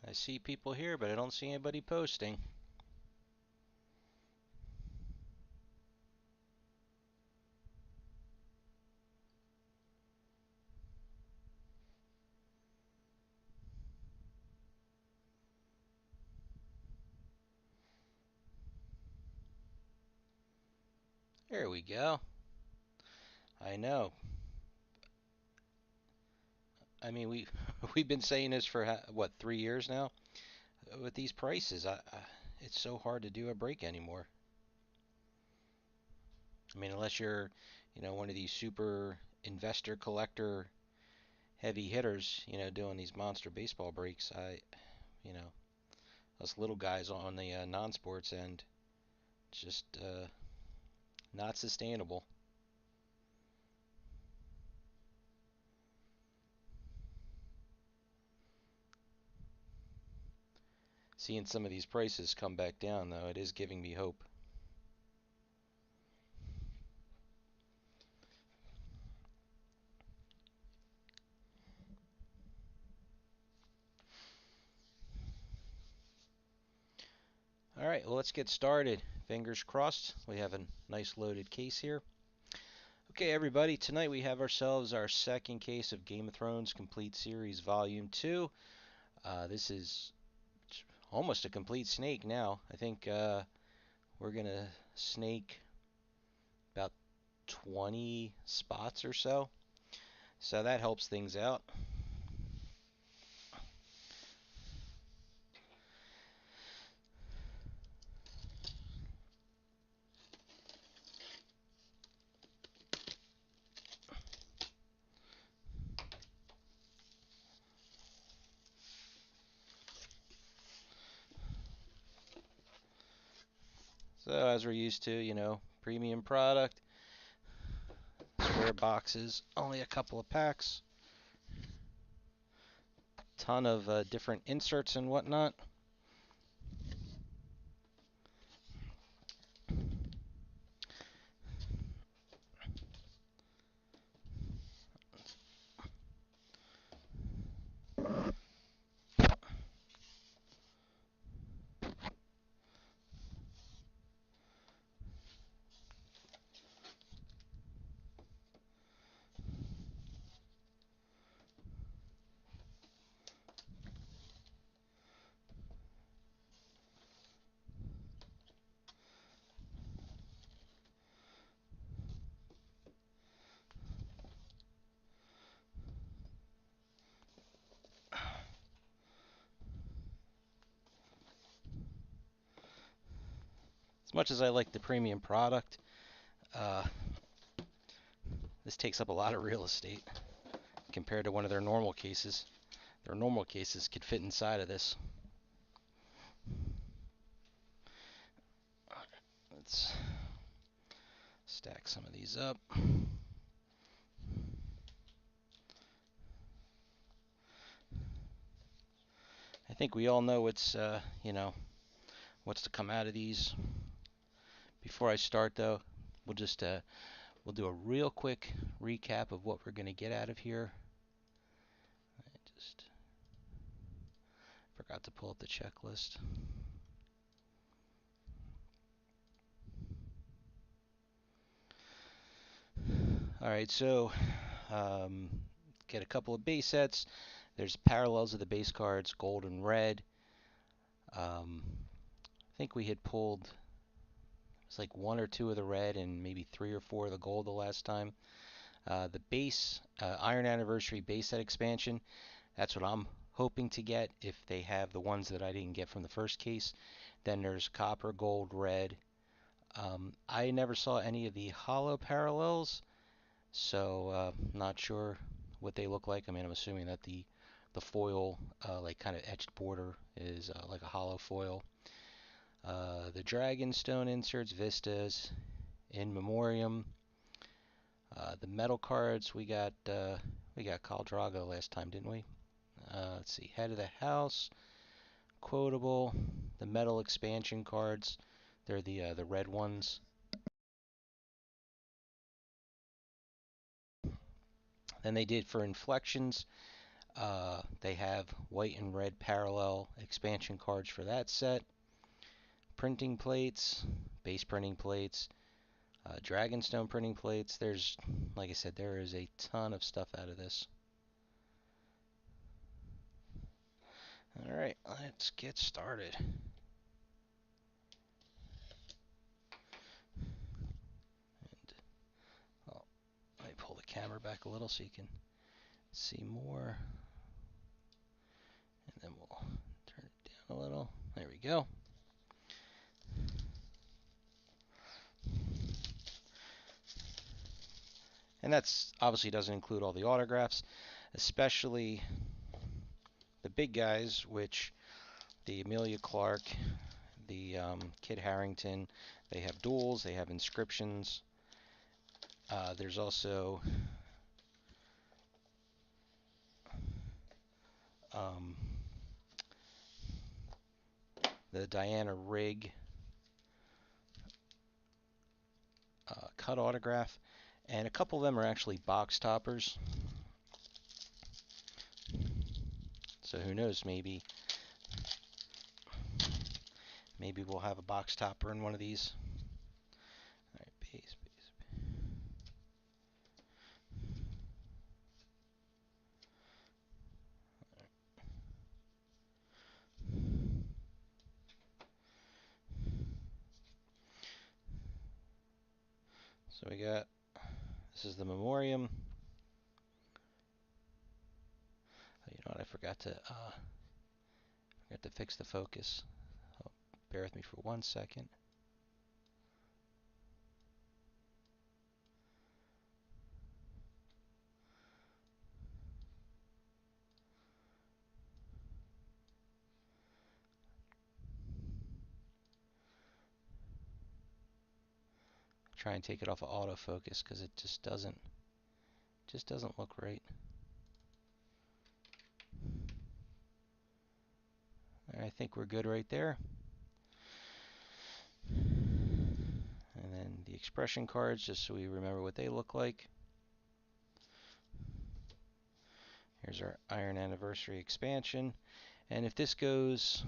I see people here, but I don't see anybody posting. There we go. I know. I mean, we we've been saying this for what 3 years now. With these prices, it's so hard to do a break anymore. I mean, unless you're, one of these super investor collector heavy hitters, doing these monster baseball breaks. You know, us little guys on the non-sports end, it's just not sustainable. Seeing some of these prices come back down, though, it is giving me hope. All right, well, let's get started. Fingers crossed. We have a nice loaded case here. Okay, everybody, tonight we have ourselves our second case of Game of Thrones Complete Series Volume 2. This is almost a complete snake now. I think we're going to snake about 20 spots or so. So that helps things out. So as we're used to, premium product, square boxes, only a couple of packs, ton of different inserts and whatnot. As much as I like the premium product, uh, this takes up a lot of real estate compared to one of their normal cases. Their normal cases could fit inside of this. Let's stack some of these up. I think we all know what's to come out of these. Before I start, though, we'll do a real quick recap of what we're going to get out of here. I just forgot to pull up the checklist. All right, so get a couple of base sets. There's parallels of the base cards, gold and red. I think we had pulled it's like one or two of the red and maybe three or four of the gold the last time. The base Iron Anniversary base set expansion. That's what I'm hoping to get if they have the ones that I didn't get from the first case. Then there's copper, gold, red. I never saw any of the hollow parallels, so not sure what they look like. I mean, I'm assuming that the foil, like kind of etched border, is like a hollow foil. The Dragonstone inserts, Vistas, In Memoriam. The metal cards we got Khal Drago last time, didn't we? Let's see, Head of the House, Quotable, the metal expansion cards. They're the red ones. Then they did for inflections. They have white and red parallel expansion cards for that set. Printing plates, base printing plates, Dragonstone printing plates. There's, like I said, there is a ton of stuff out of this. Alright, let's get started. And let me pull the camera back a little so you can see more. And then we'll turn it down a little. There we go. And that's obviously doesn't include all the autographs, especially the big guys, which the Amelia Clark, the Kit Harington, they have duels, they have inscriptions. There's also the Diana Rigg cut autograph, and a couple of them are actually box toppers. So who knows, maybe we'll have a box topper in one of these. All right, base. So we got, this is the Memoriam. Oh, you know what, I forgot to fix the focus. Oh, bear with me for 1 second. Try and take it off of autofocus because it just doesn't look right. I think we're good right there. And then the expression cards, just so we remember what they look like. Here's our Iron Anniversary expansion. And if this goes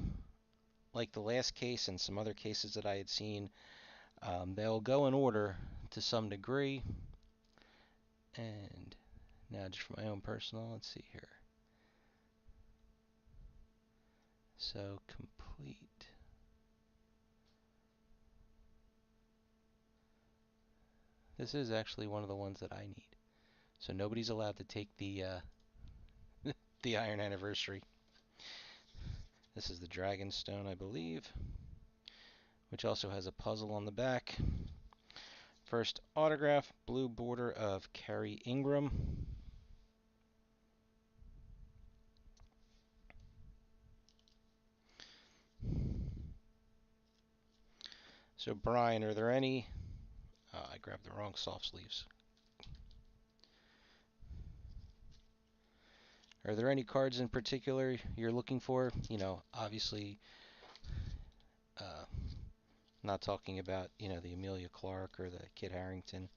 like the last case and some other cases that I had seen, they'll go in order to some degree. And now just for my own personal, let's see here. So complete. This is actually one of the ones that I need. So nobody's allowed to take the the Iron Anniversary. This is the Dragonstone, I believe, which also has a puzzle on the back. First autograph, blue border of Kerry Ingram. So Brian, are there any, I grabbed the wrong soft sleeves. Are there any cards in particular you're looking for? You know, obviously, not talking about, you know, the Amelia Clark or the Kit Harington.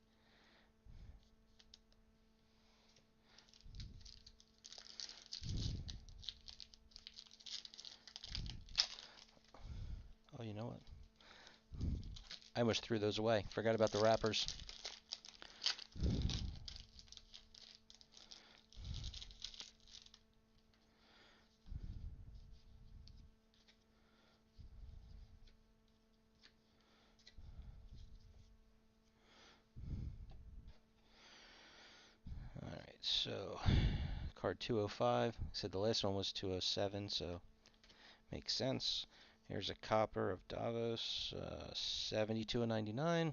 Oh, you know what? I almost threw those away. Forgot about the wrappers. Alright, so card 205. I said the last one was 207, so makes sense. Here's a copper of Davos, 72.99.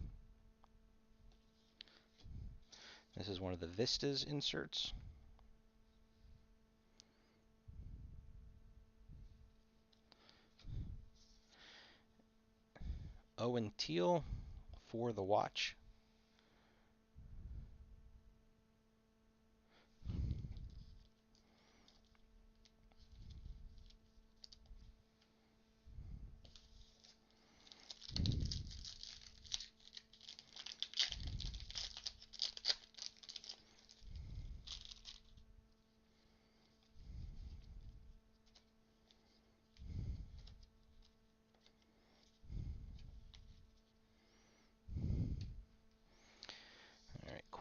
This is one of the Vistas inserts. Owen Teal for the watch.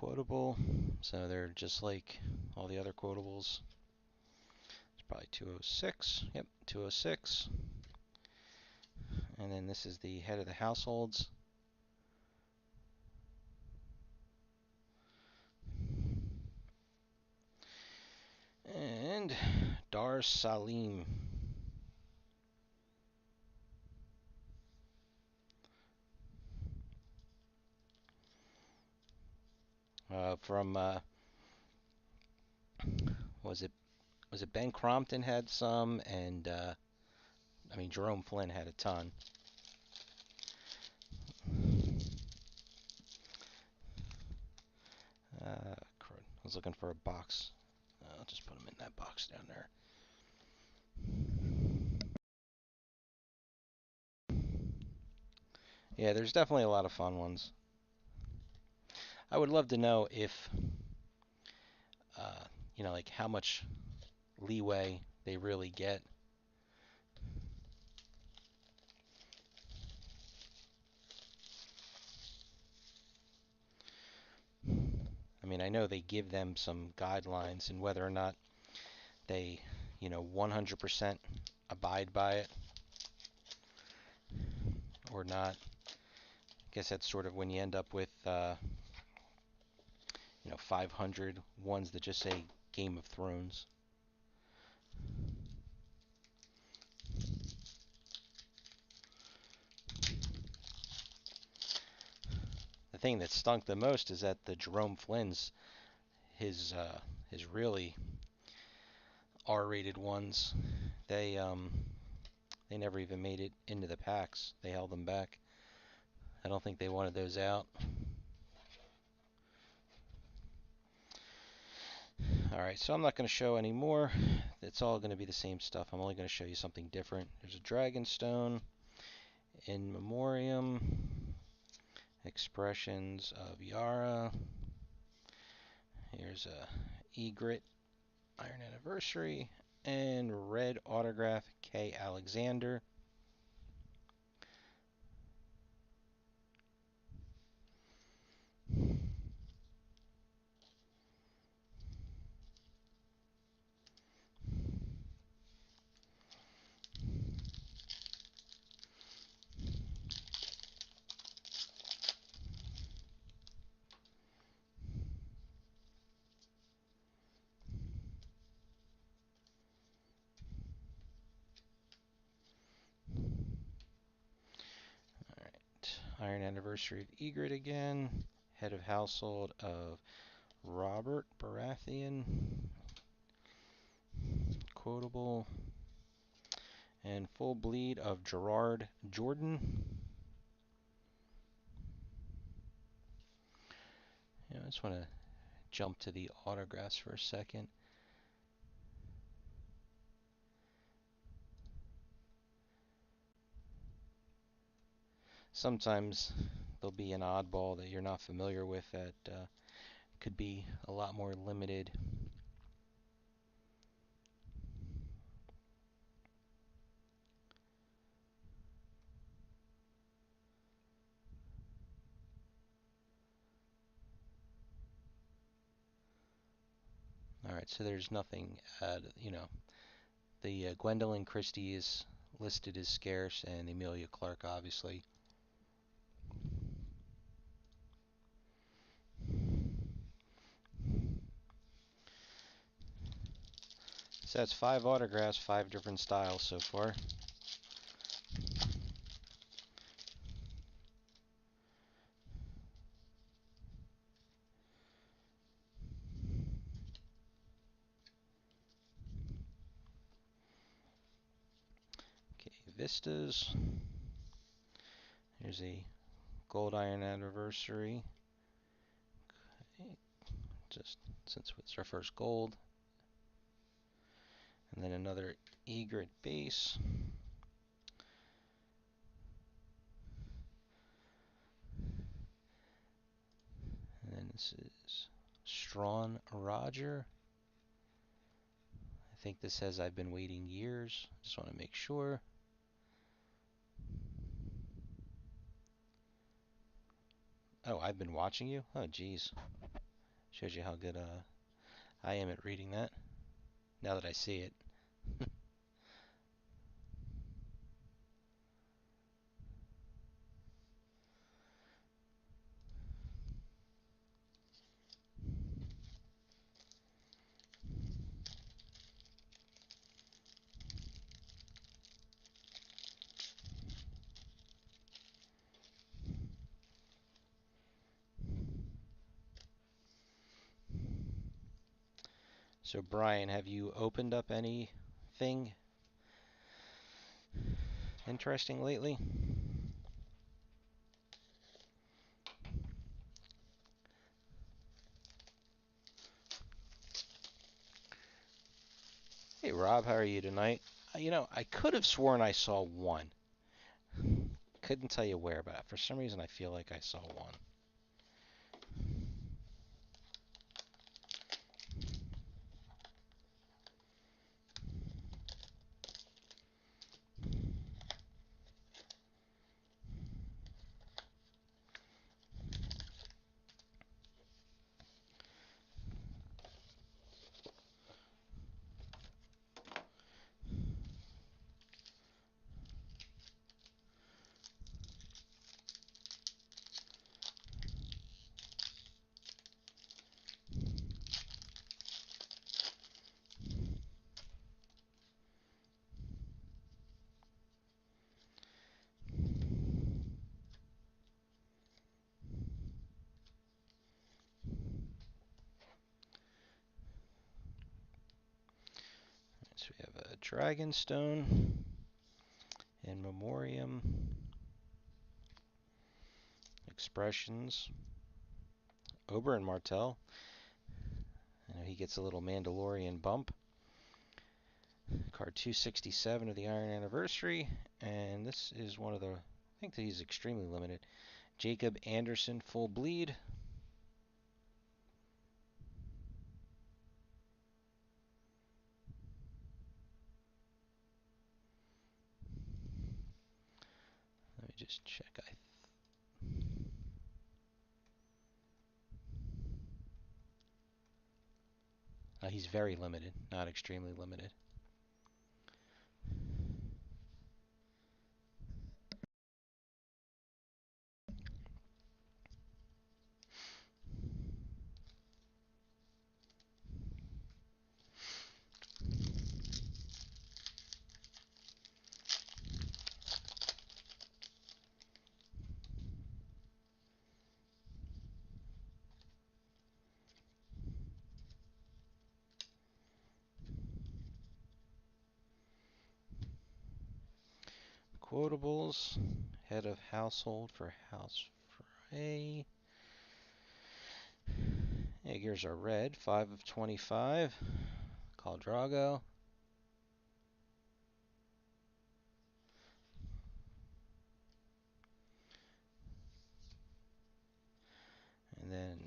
quotable. So they're just like all the other quotables. It's probably 206. Yep, 206. And then this is the head of the households. And Dar Salim. From was it Ben Crompton had some, and I mean Jerome Flynn had a ton. I was looking for a box. I'll just put them in that box down there. Yeah, there's definitely a lot of fun ones. I would love to know if, uh, like how much leeway they really get. I mean, I know they give them some guidelines and whether or not they, 100% abide by it or not. I guess that's sort of when you end up with, 500 ones that just say Game of Thrones. The thing that stunk the most is that the Jerome Flynn's, his really R-rated ones, they never even made it into the packs. They held them back. I don't think they wanted those out. Alright, so I'm not going to show any more. It's all going to be the same stuff. I'm only going to show you something different. There's a Dragonstone, In Memoriam, Expressions of Yara. Here's a Egret, Iron Anniversary, and Red Autograph, K. Alexander. Iron Anniversary of Egret again. Head of Household of Robert Baratheon. Quotable. And Full Bleed of Gerard Jordan. I just want to jump to the autographs for a second. Sometimes there'll be an oddball that you're not familiar with that could be a lot more limited. Alright, so there's nothing, the Gwendolyn Christie is listed as scarce, and Emilia Clarke, obviously. So that's 5 autographs, 5 different styles so far. Okay, Vistas. Here's a Gold Iron Anniversary. Okay, just since it's our first gold. And then another Egret base. And then this is Strawn Roger. I think this says I've been waiting years. Just want to make sure. Oh, I've been watching you? Oh, geez. Shows you how good I am at reading that, now that I see it. So Brian, have you opened up anything interesting lately? Hey Rob, how are you tonight? I could have sworn I saw one. Couldn't tell you where, but for some reason I feel like I saw one. So we have a Dragonstone, In Memoriam, Expressions, Oberyn Martell. I know he gets a little Mandalorian bump. Card 267 of the Iron Anniversary, and this is one of the, I think that he's extremely limited. Jacob Anderson, Full Bleed. Let me just check. He's very limited, not extremely limited. Quotables, Head of Household for House Frey. Eggers are red, 5 of 25. Khal Drogo. And then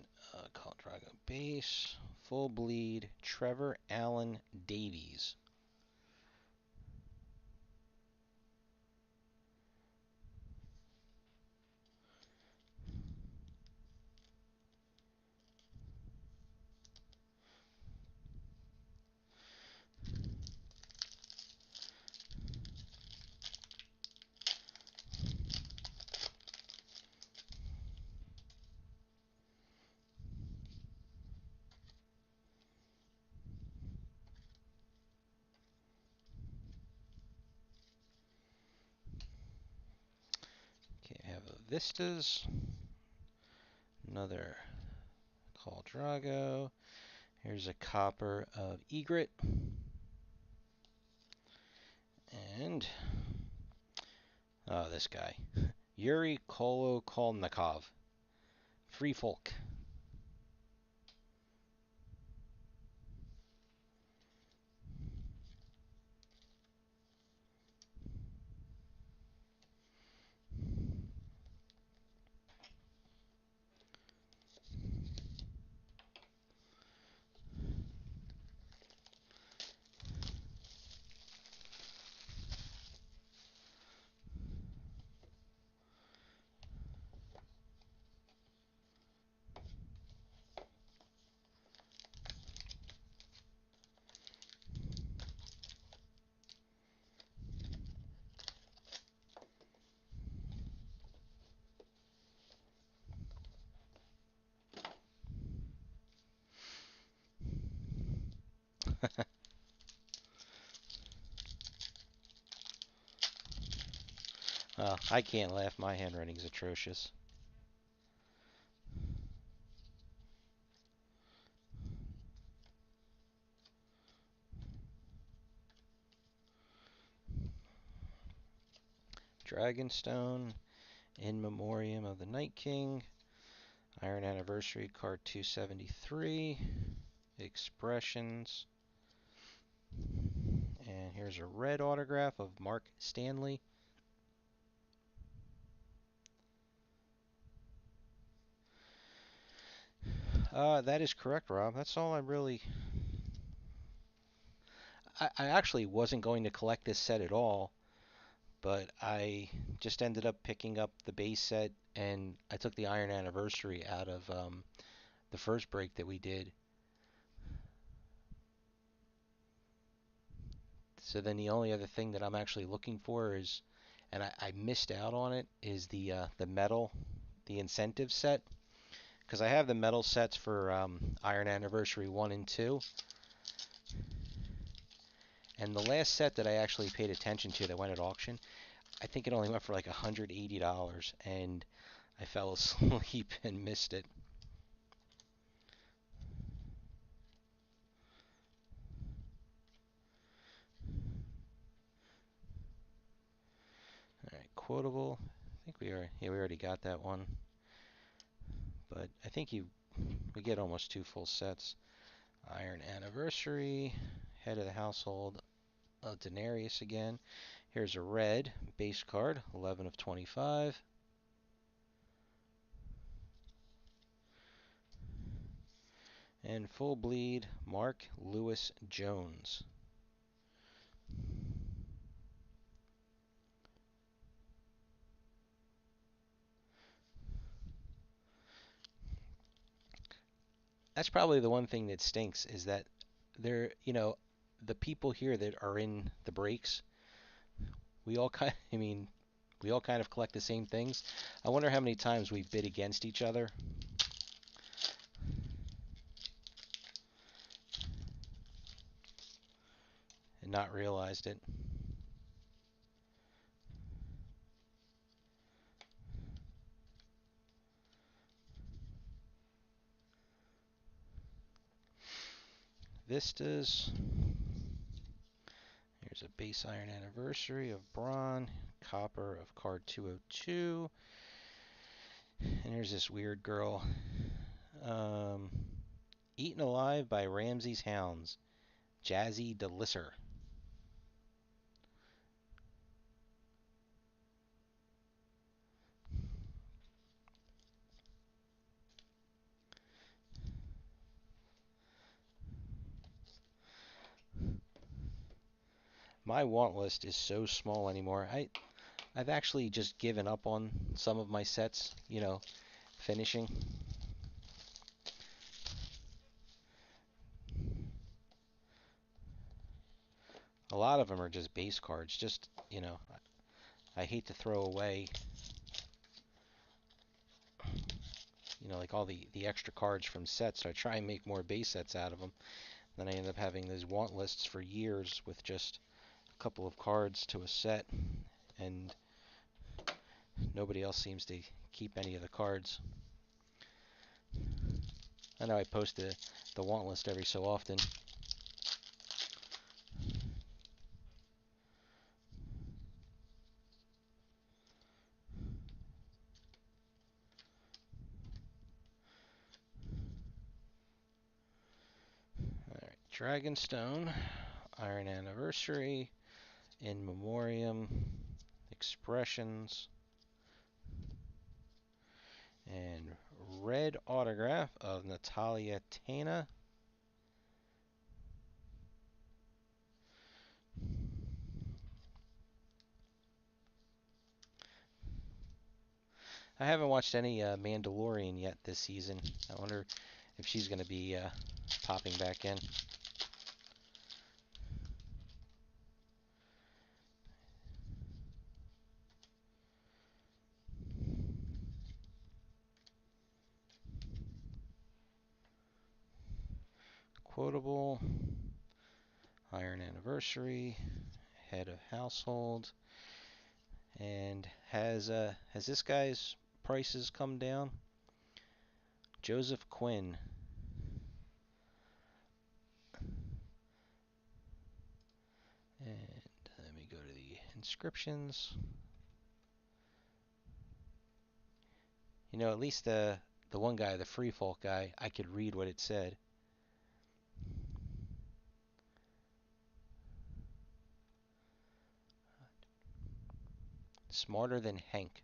Khal Drogo base, Full Bleed, Trevor Allen Davies. Okay, I have a Vistas, another Khal Drogo. Here's a copper of Egret. And, oh, this guy. Yuri Kolokolnikov. Free Folk. I can't laugh. My handwriting's atrocious. Dragonstone, in memoriam of the Night King. Iron Anniversary, card 273. Expressions. And here's a red autograph of Mark Stanley. That is correct, Rob. That's all I really. I actually wasn't going to collect this set at all, but I just ended up picking up the base set, and I took the Iron Anniversary out of the first break that we did. So then the only other thing that I'm actually looking for is, and I missed out on it, is the metal, the incentive set, because I have the metal sets for Iron Anniversary 1 and 2. And the last set that I actually paid attention to that went at auction, I think it only went for like $180, and I fell asleep and missed it. All right, quotable. I think we already got that one, but I think we get almost two full sets. Iron Anniversary, Head of the Household, Daenerys again. Here's a red base card, 11 of 25. And full bleed, Mark Lewis Jones. That's probably the one thing that stinks is that the people here that are in the breaks, we all kind I mean, we all kind of collect the same things. I wonder how many times we've bid against each other and not realized it. Vistas. Here's a base Iron Anniversary of Braun, copper of card 202. And here's this weird girl. Um, Eaten Alive by Ramsey's Hounds, Jazzy DeLisser. My want list is so small anymore. I've actually just given up on some of my sets, finishing. A lot of them are just base cards. Just, I hate to throw away, like all the extra cards from sets. So I try and make more base sets out of them. Then I end up having these want lists for years with just a couple of cards to a set, and nobody else seems to keep any of the cards. I know I post the want list every so often. Alright, Dragonstone, Iron Anniversary, In Memoriam, Expressions, and red autograph of Natalia Tena. I haven't watched any Mandalorian yet this season. I wonder if she's going to be popping back in. Quotable, Iron Anniversary, Head of Household, And has this guy's prices come down? Joseph Quinn. And let me go to the inscriptions. You know, at least the one guy, the Free Folk guy, I could read what it said. Smarter than Hank.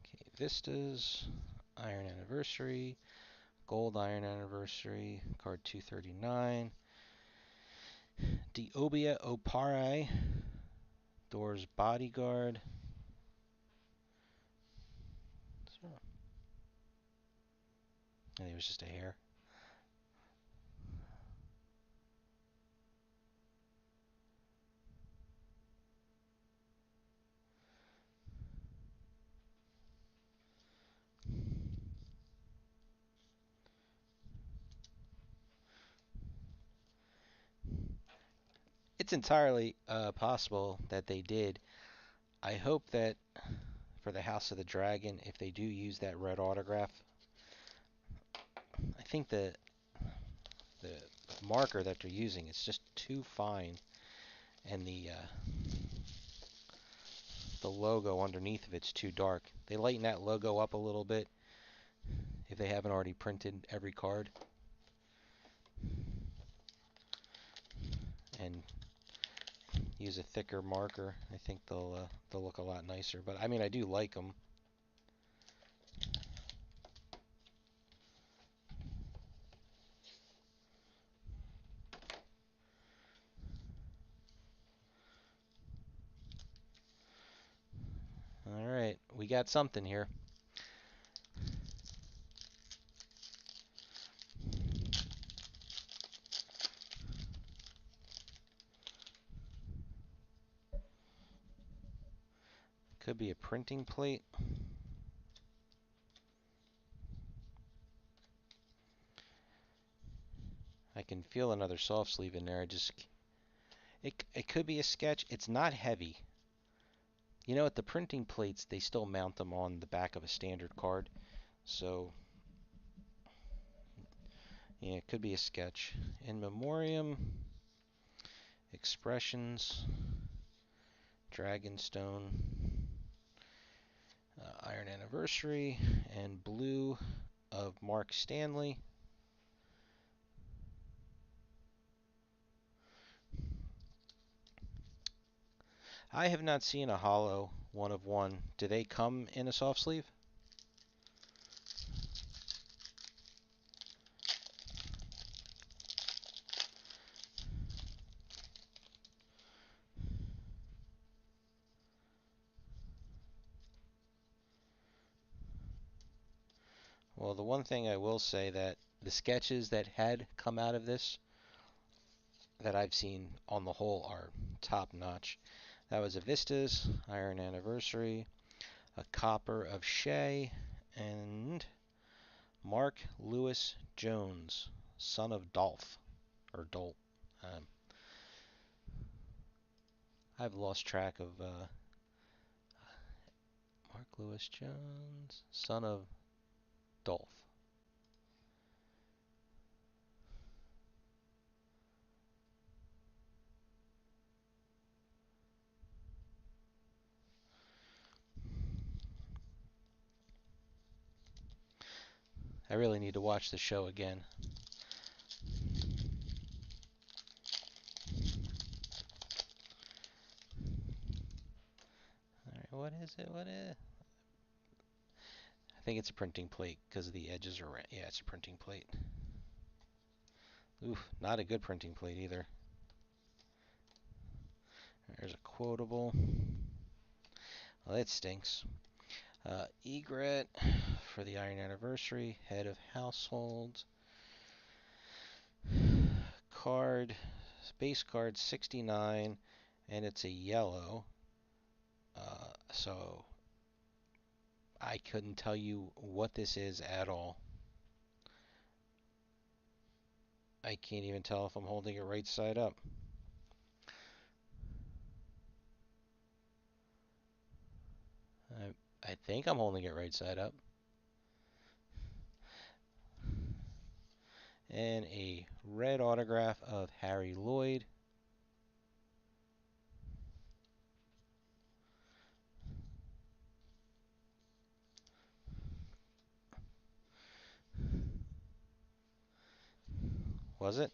Okay, Vistas, Iron Anniversary, Gold Iron Anniversary, card 239. Diobia Opari, Door's Bodyguard. I think it was just a hair. It's entirely possible that they did. I hope that for the House of the Dragon, if they do use that red autograph, I think the marker that they're using is just too fine, and the logo underneath of it's too dark. They lighten that logo up a little bit if they haven't already printed every card, and use a thicker marker. I think they'll look a lot nicer. But I mean, I do like them. All right, we got something here. Could be a printing plate. I can feel another soft sleeve in there. It could be a sketch. It's not heavy. You know, at the printing plates, they still mount them on the back of a standard card. So, yeah, it could be a sketch. In Memoriam, Expressions, Dragonstone, Iron Anniversary, and Blue of Mark Stanley. I have not seen a hollow 1/1. Do they come in a soft sleeve? Well, the one thing I will say that the sketches that had come out of this that I've seen on the whole are top notch. That was a Vistas, Iron Anniversary, a Copper of Shea, and Mark Lewis Jones, son of Dolph, or Dolt. Um, I've lost track of Mark Lewis Jones, son of Dolph. I really need to watch the show again. All right, what is it? What is it? think it's a printing plate because the edges are yeah, it's a printing plate. Oof, not a good printing plate either. There's a quotable. Well, that stinks. Egret for the Iron Anniversary. Head of Household. Card. Base card 69. And it's a yellow. So I couldn't tell you what this is at all. I can't even tell if I'm holding it right side up. I think I'm holding it right side up. And a red autograph of Harry Lloyd. Was it?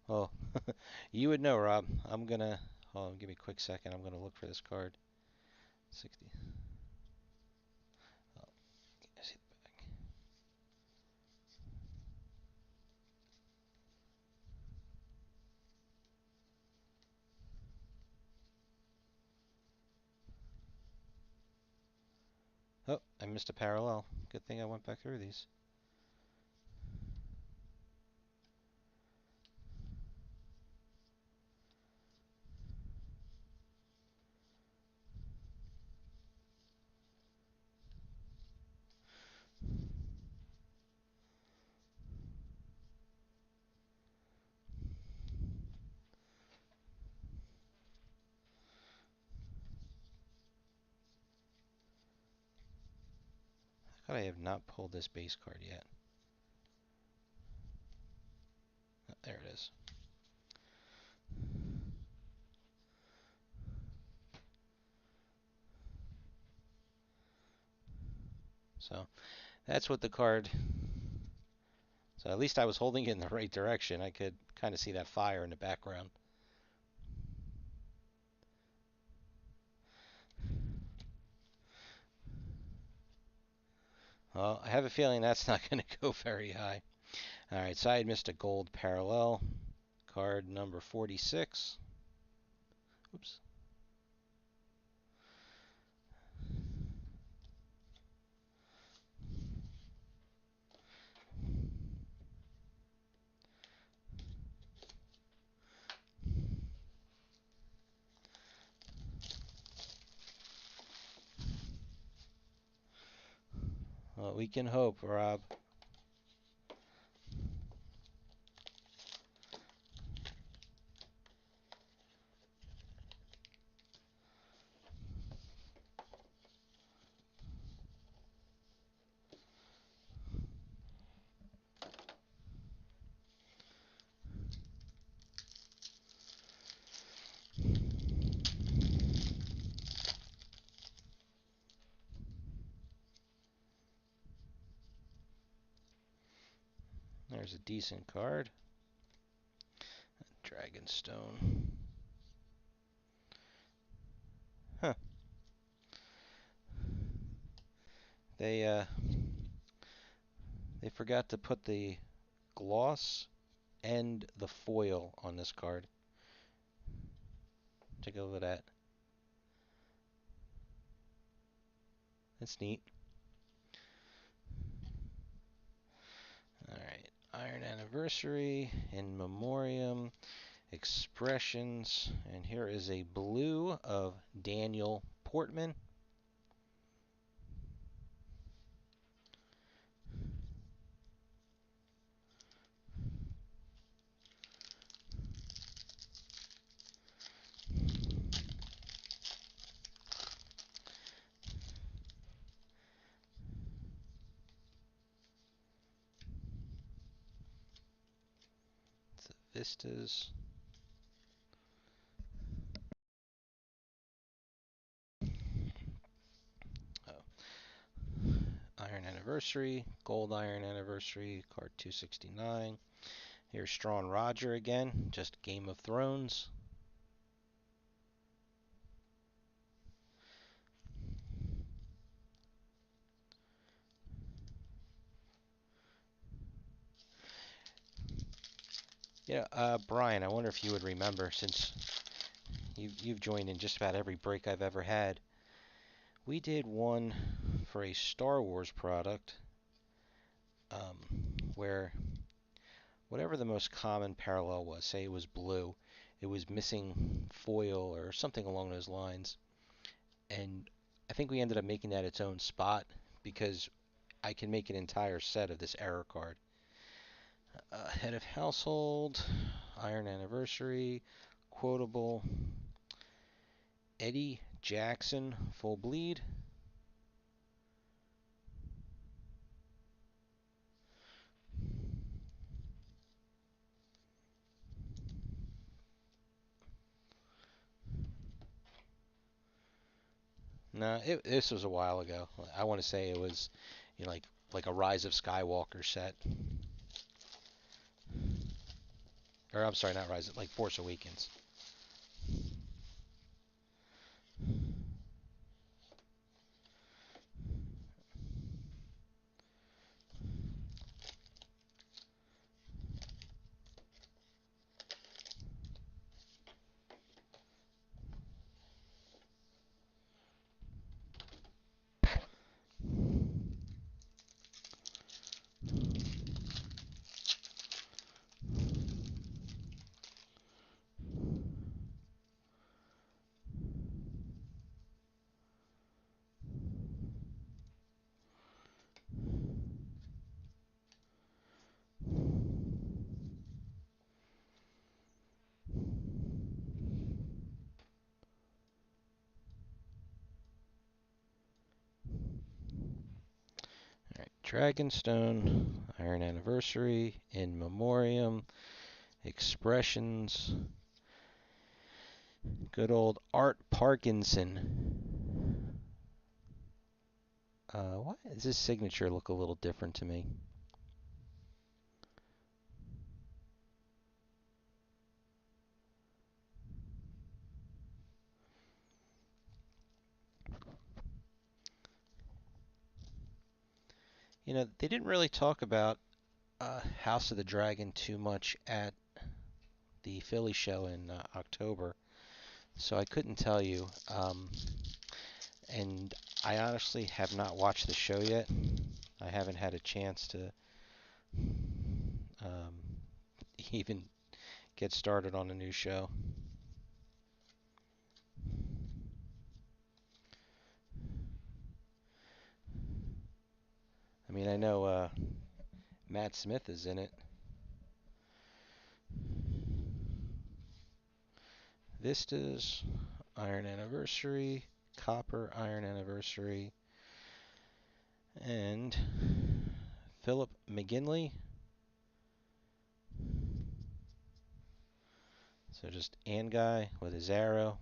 Oh, you would know, Rob. I'm gonna. Hold on, give me a quick second. I'm gonna look for this card. 60. Oh, see the back. Oh, I missed a parallel. Good thing I went back through these. I have not pulled this base card yet. Oh, there it is. So that's what the card. So at least I was holding it in the right direction. I could kind of see that fire in the background. Well, I have a feeling that's not going to go very high. All right, so I had missed a gold parallel. Card number 46. Oops. Well, we can hope, Rob. There's a decent card. Dragonstone. Huh. They forgot to put the gloss and the foil on this card. Take a look at that. That's neat. Alright. Iron Anniversary, In Memoriam, Expressions, and here is a blue of Daniel Portman. It's the Vistas. Oh. Iron Anniversary, Gold Iron Anniversary, card 269. Here's Strawn Roger again, just Game of Thrones. Brian, I wonder if you would remember, since you've joined in just about every break I've ever had. We did one for a Star Wars product, where whatever the most common parallel was, say it was blue, it was missing foil or something along those lines, and I think we ended up making that its own spot because I can make an entire set of this error card. Head of household, Iron Anniversary, quotable, Eddie Jackson, full bleed. No, this was a while ago. I want to say it was, like a Rise of Skywalker set, or I'm sorry, not Rise, like Force Awakens. All right, Dragonstone, Iron Anniversary, In Memoriam, Expressions, good old Art Parkinson. Why does his signature look a little different to me? They didn't really talk about House of the Dragon too much at the Philly show in October, so I couldn't tell you. And I honestly have not watched the show yet. I haven't had a chance to um, even get started on a new show. I mean, I know Matt Smith is in it. Vistas, Iron Anniversary, Copper Iron Anniversary, and Philip McGinley. So just Guy with his arrow.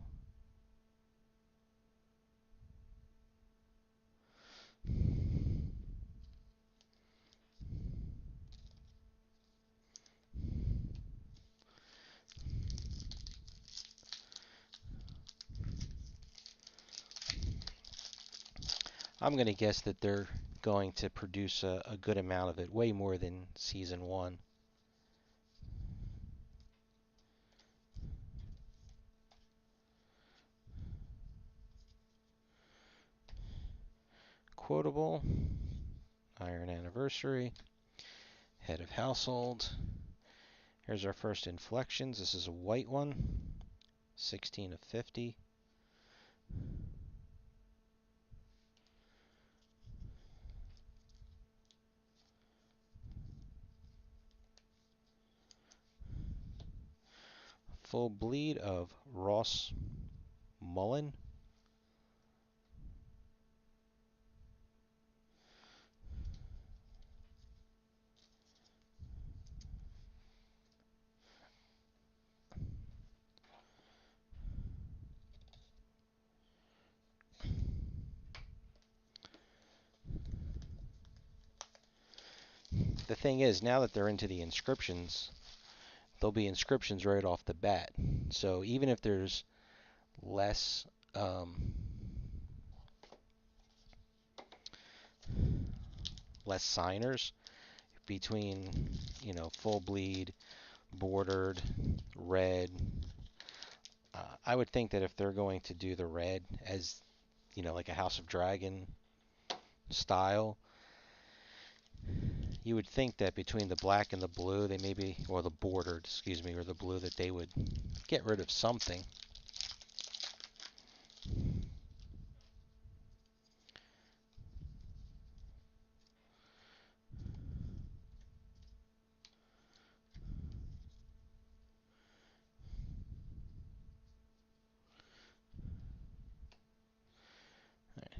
I'm going to guess that they're going to produce a good amount of it, way more than season one. Quotable, Iron Anniversary, Head of Household. Here's our first inflections. This is a white one, 16 of 50. Full bleed of Ross Mullen. The thing is, now that they're into the inscriptions, there'll be inscriptions right off the bat. So even if there's less um, less signers between full bleed, bordered, red. I would think that if they're going to do the red as, like a House of Dragon style, you would think that between the black and the blue, they maybe, or the bordered, excuse me, or the blue, that they would get rid of something.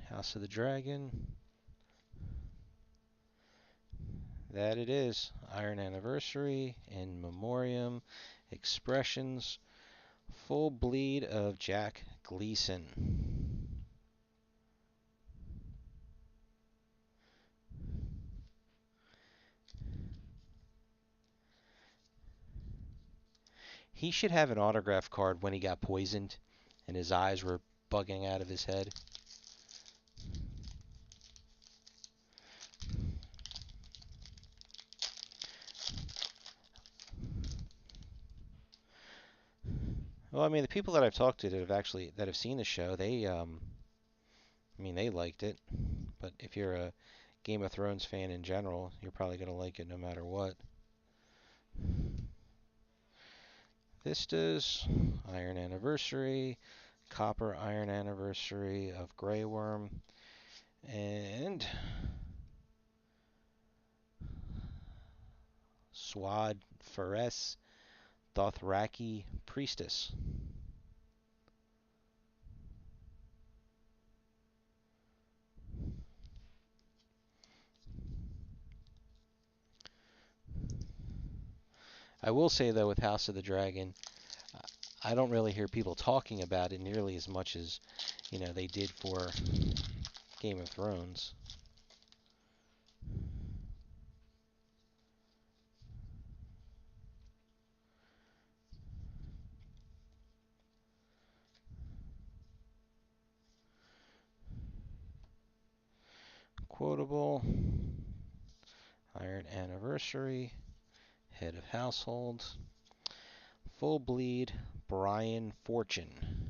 House of the Dragon. That it is. Iron Anniversary, In Memoriam, Expressions, Full Bleed of Jack Gleason. He should have an autograph card when he got poisoned and his eyes were bugging out of his head. Well, I mean, the people that I've talked to that have seen the show, they liked it. But if you're a Game of Thrones fan in general, you're probably going to like it no matter what. Vistas, Iron Anniversary, Copper Iron Anniversary of Grey Worm, and Swad Fares Dothraki Priestess. I will say though, with House of the Dragon, I don't really hear people talking about it nearly as much as they did for Game of Thrones. Quotable, Iron Anniversary, Head of Household, Full Bleed, Brian Fortune.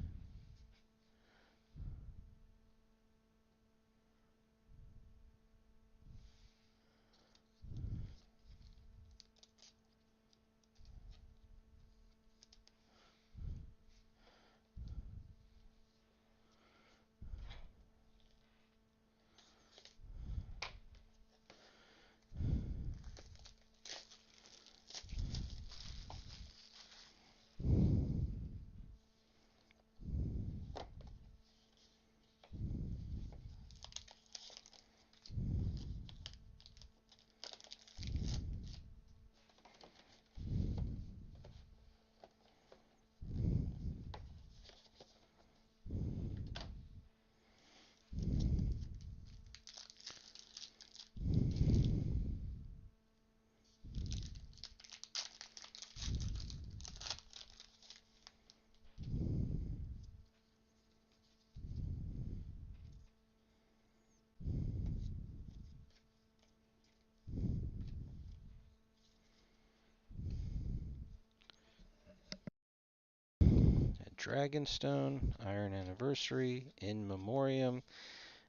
Dragonstone, Iron Anniversary, In Memoriam,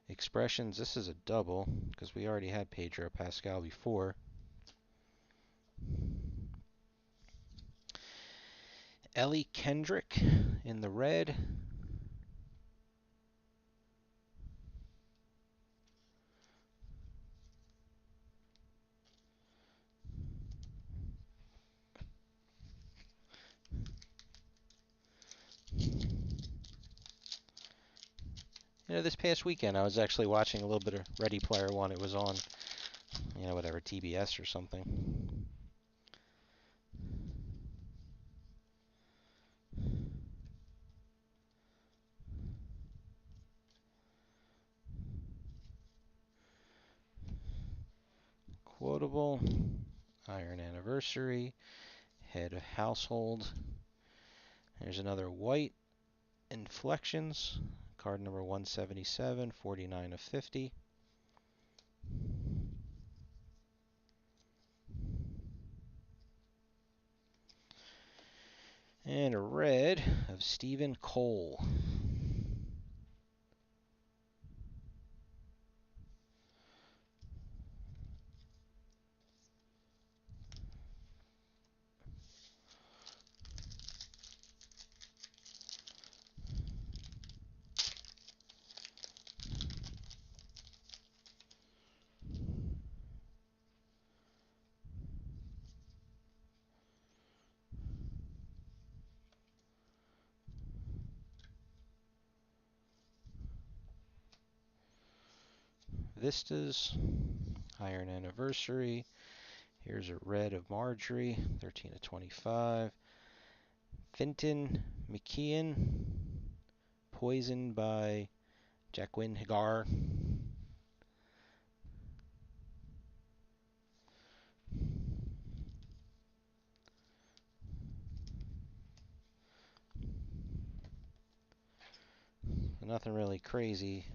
Expressions. This is a double because we already had Pedro Pascal before. Ellie Kendrick in the red. This past weekend I was actually watching a little bit of Ready Player One. It was on, whatever, TBS or something. Quotable, Iron Anniversary, Head of Household. There's another white, Inflections, card number 177, 49 of 50. And a red of Stephen Cole. Vistas, Iron Anniversary. Here's a red of Marjorie, 13 of 25. Finton McKeon, poisoned by Jacqueline Hagar. Nothing really crazy.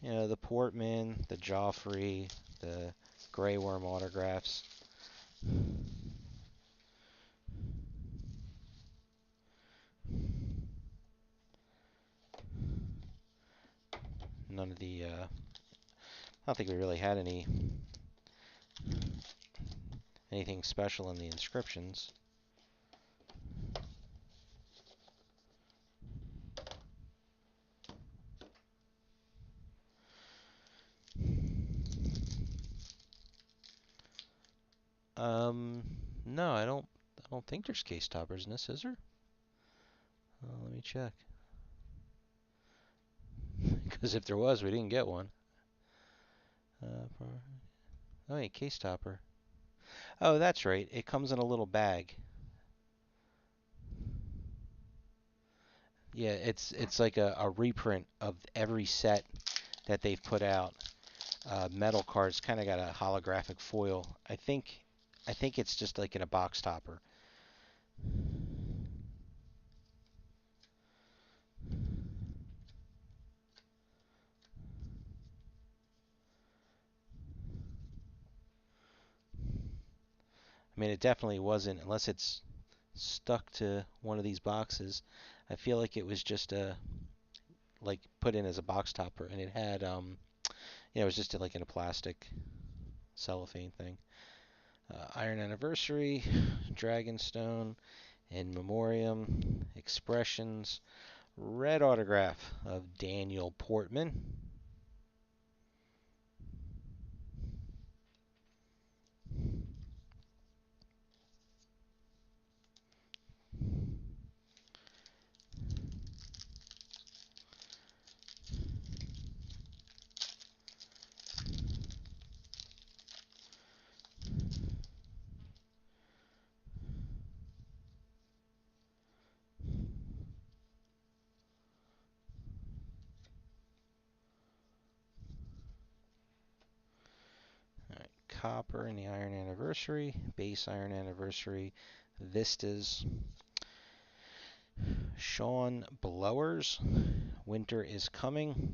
You know, the Portman, the Joffrey, the Grey Worm autographs. None of the, I don't think we really had anything special in the inscriptions. No, I don't think there's case toppers in this, is there? Let me check. Because if there was, we didn't get one. Oh wait, case topper. Oh, that's right. It comes in a little bag. Yeah, it's like a reprint of every set that they've put out. Metal cards kind of got a holographic foil. I think it's just like in a box topper. I mean, it definitely wasn't, unless it's stuck to one of these boxes. I feel like it was just like put in as a box topper, and it had it was just like in a plastic cellophane thing. Iron Anniversary, Dragonstone, In Memoriam, Expressions, red autograph of Daniel Portman. Alright, Copper in the Iron Anniversary, Base Iron Anniversary, Vistas, Sean Blowers, Winter is Coming.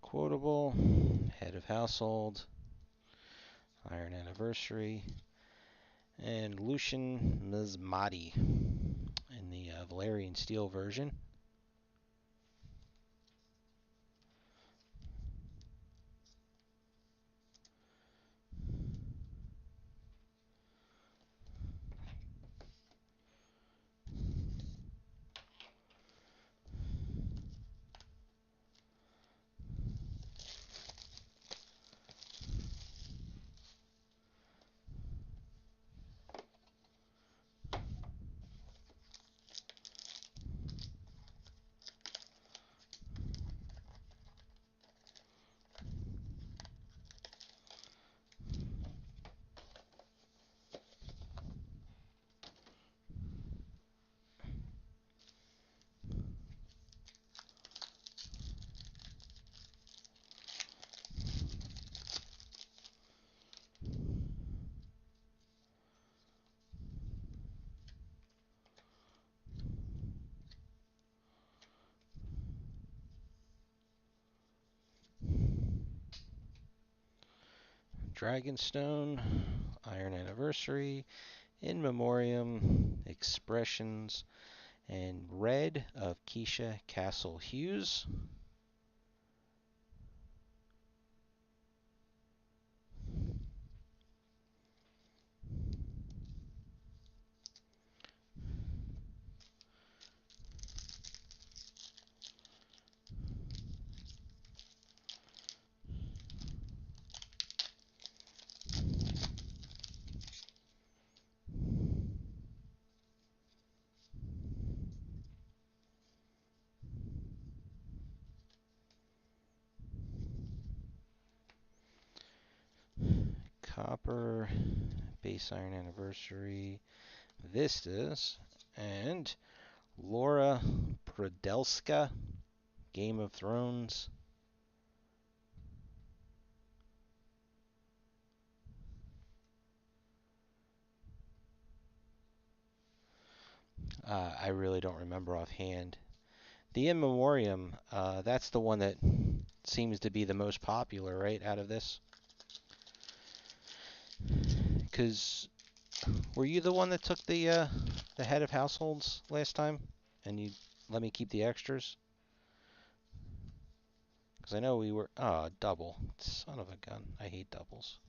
Quotable, Head of Household, Iron Anniversary, and Lucian Mizmati in the Valerian Steel version. Dragonstone, Iron Anniversary, In Memoriam, Expressions, and red of Keisha Castle Hughes. Copper, Base Iron Anniversary, Vistas, and Laura Pradelska, Game of Thrones. I really don't remember offhand. The In Memoriam, that's the one that seems to be the most popular, right, out of this? Because were you the one that took the head of households last time, and you let me keep the extras? Because I know we were double. Son of a gun! I hate doubles.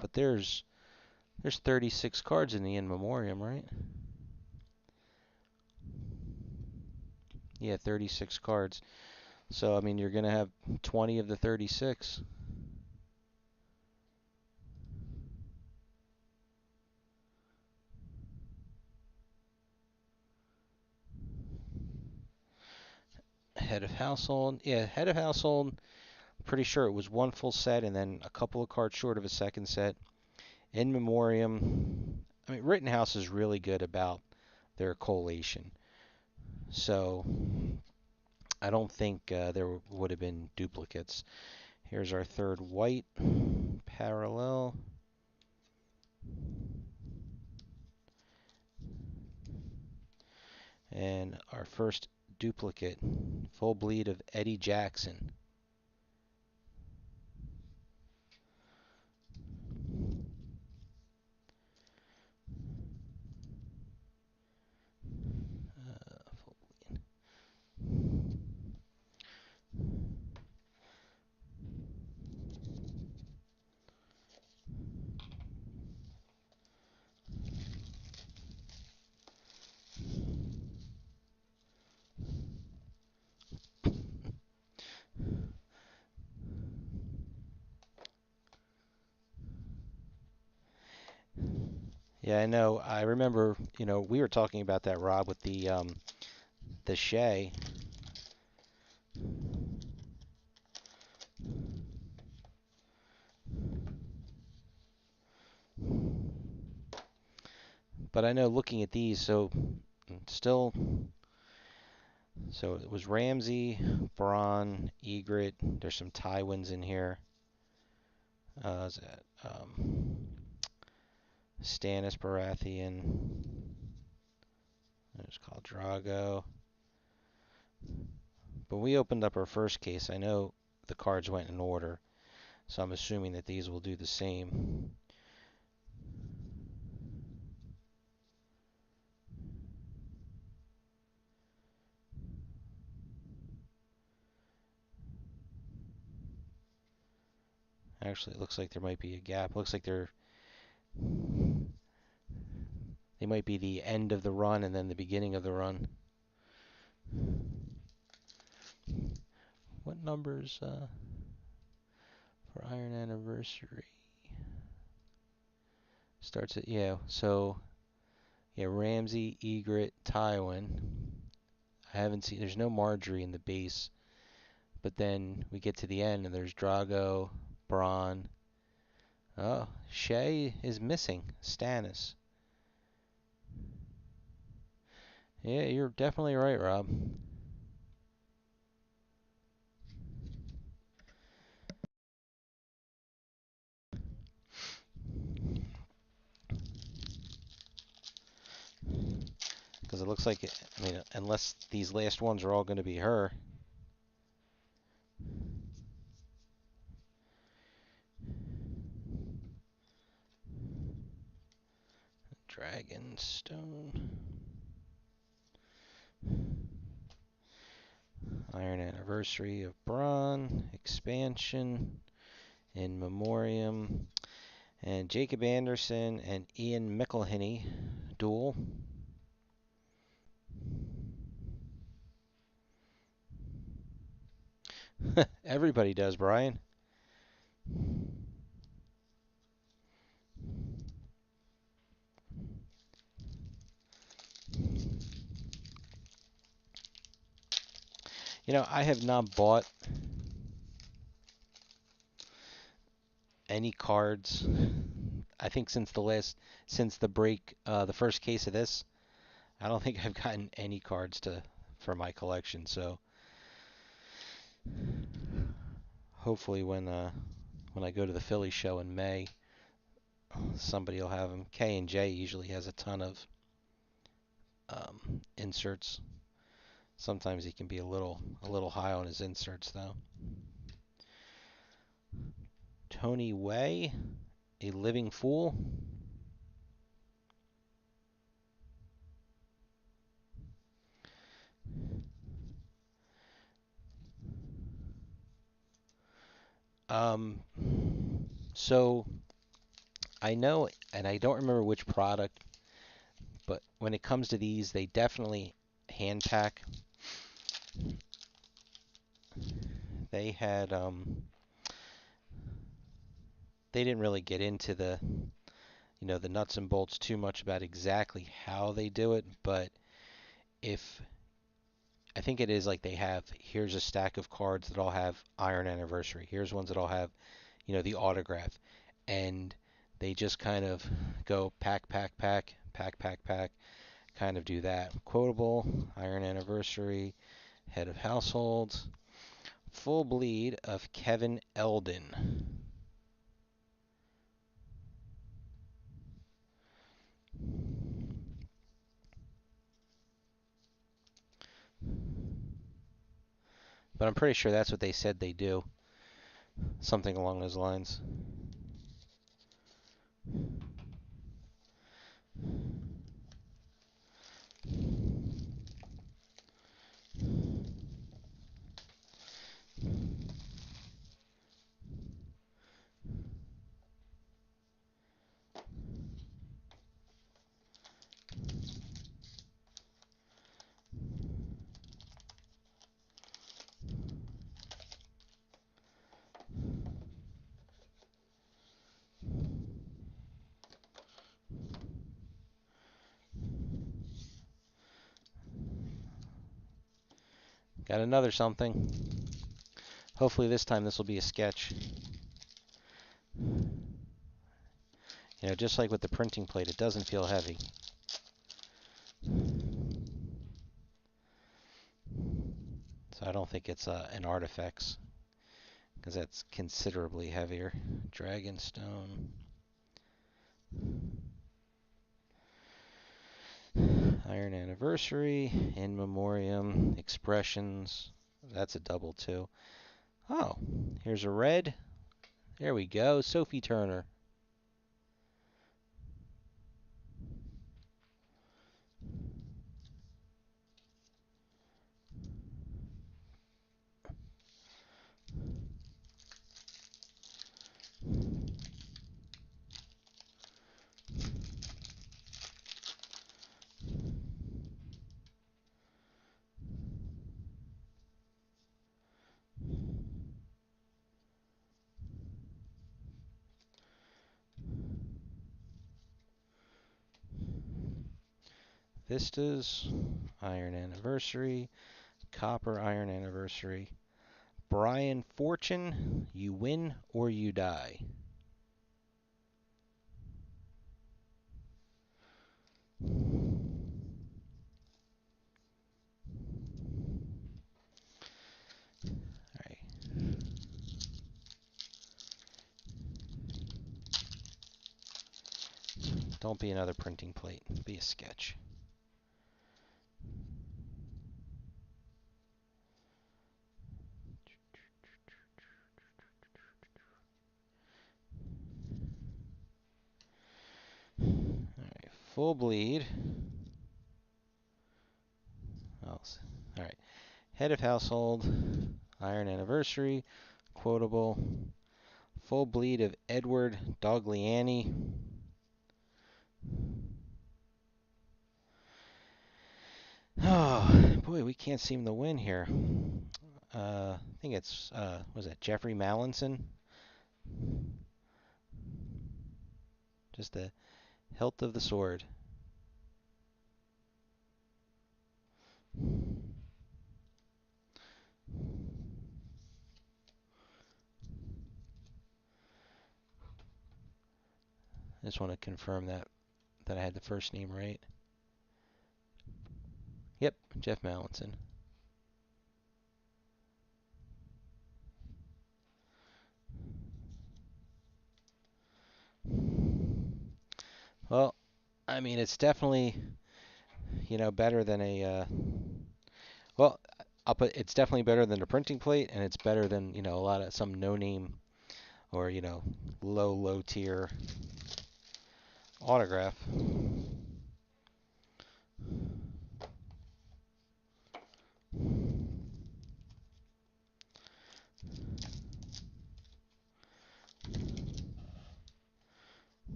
But there's 36 cards in the In Memoriam, right? Yeah, 36 cards. So I mean, you're gonna have 20 of the 36. Head of household. Yeah, head of household. Pretty sure it was one full set and then a couple of cards short of a second set. In Memoriam. I mean, Rittenhouse is really good about their collation. So I don't think there would have been duplicates. Here's our third white parallel. And our first duplicate, full bleed of Eddie Jackson. Full bleed. Yeah, I know. I remember, we were talking about that, Rob, with the Shea. But I know looking at these, so still, so it was Ramsey, Braun, Egret. There's some Tywins in here. Is that Stannis Baratheon? There's called Drago. But we opened up our first case. I know the cards went in order, so I'm assuming that these will do the same. Actually, it looks like there might be a gap. Looks like they might be the end of the run and then the beginning of the run. What numbers for Iron Anniversary? Starts at, yeah, so, yeah, Ramsey, Egret, Tywin. I haven't seen, there's no Marjorie in the base. But then we get to the end and there's Drago, Braun. Oh, Shea is missing. Stannis. Yeah, you're definitely right, Rob. Because it looks like, I mean, unless these last ones are all going to be her. Dragonstone. Iron Anniversary of Braun. Expansion. In Memoriam. And Jacob Anderson and Ian McElhinney. Duel. Everybody does, Brian. You know, I have not bought any cards. I think since the break, the first case of this, I don't think I've gotten any cards for my collection. So hopefully when I go to the Philly show in May, somebody will have them. K and J usually has a ton of inserts. Sometimes he can be a little high on his inserts though. Tony Way, a living fool. So I know, and I don't remember which product, but when it comes to these, they definitely hand pack. They had they didn't really get into the nuts and bolts too much about exactly how they do it, but if I think it is like they have, here's a stack of cards that all have Iron Anniversary. Here's ones that all have, the autograph. And they just kind of go pack, pack, pack, pack, pack, pack, kind of do that. Quotable, Iron Anniversary, Head of Households, Full Bleed of Kevin Eldon. But I'm pretty sure that's what they said they do. Something along those lines. Got another something. Hopefully this time this will be a sketch. Just like with the printing plate, it doesn't feel heavy. So I don't think it's an Artifacts, because that's considerably heavier. Dragonstone. Iron Anniversary, In Memoriam, Expressions. That's a double too. Oh, here's a red. There we go, Sophie Turner. Vistas, Iron Anniversary, Copper Iron Anniversary. Brian Fortune, You Win or You Die. Alright. Don't be another printing plate. Be a sketch. Full bleed. Oh, all right. Head of household. Iron anniversary. Quotable. Full bleed of Edward Dogliani. Oh, boy, we can't seem to win here. I think it's, was it Jeffrey Mallinson? Just the hilt of the sword. I just want to confirm that I had the first name right. Yep, Jeff Mallinson. Well, I mean, it's definitely, better than well, it's definitely better than a printing plate, and it's better than, a lot of some no-name or, low tier autograph.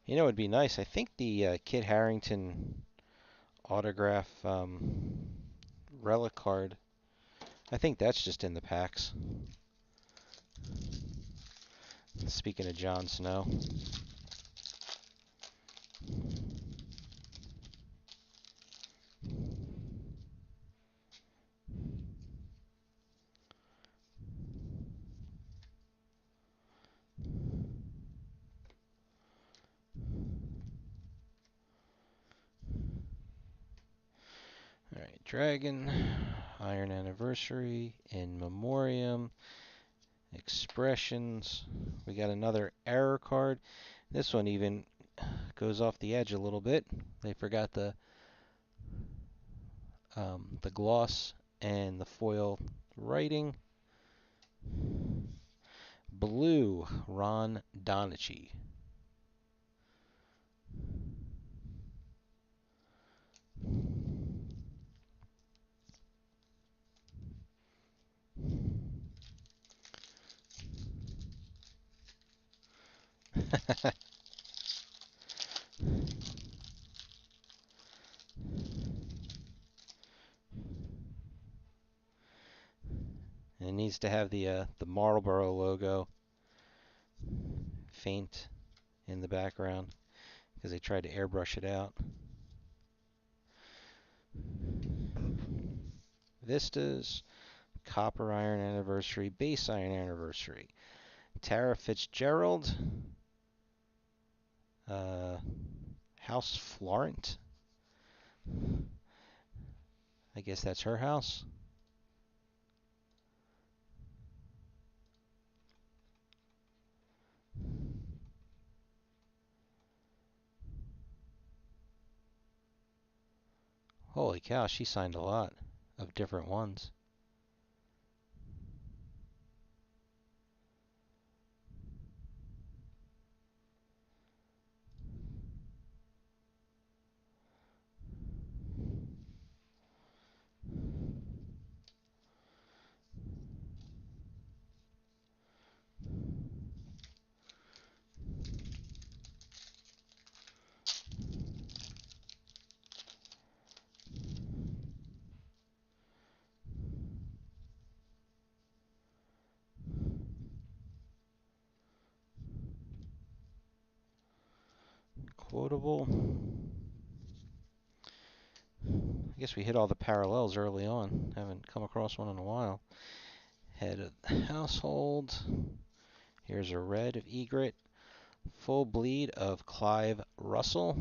It would be nice. I think the Kit Harington autograph relic card, I think that's just in the packs. Speaking of Jon Snow. All right, Dragon, Iron Anniversary, In Memoriam, Expressions. We got another error card. This one even goes off the edge a little bit. They forgot the gloss and the foil writing. Blue, Ron Donachie. It needs to have the Marlboro logo faint in the background because they tried to airbrush it out. Vistas, Copper Iron Anniversary, Base Iron Anniversary, Tara Fitzgerald, House Florent. I guess that's her house. Holy cow, she signed a lot of different ones. Quotable. I guess we hit all the parallels early on. Haven't come across one in a while. Head of the household. Here's a red of Egret. Full bleed of Clive Russell.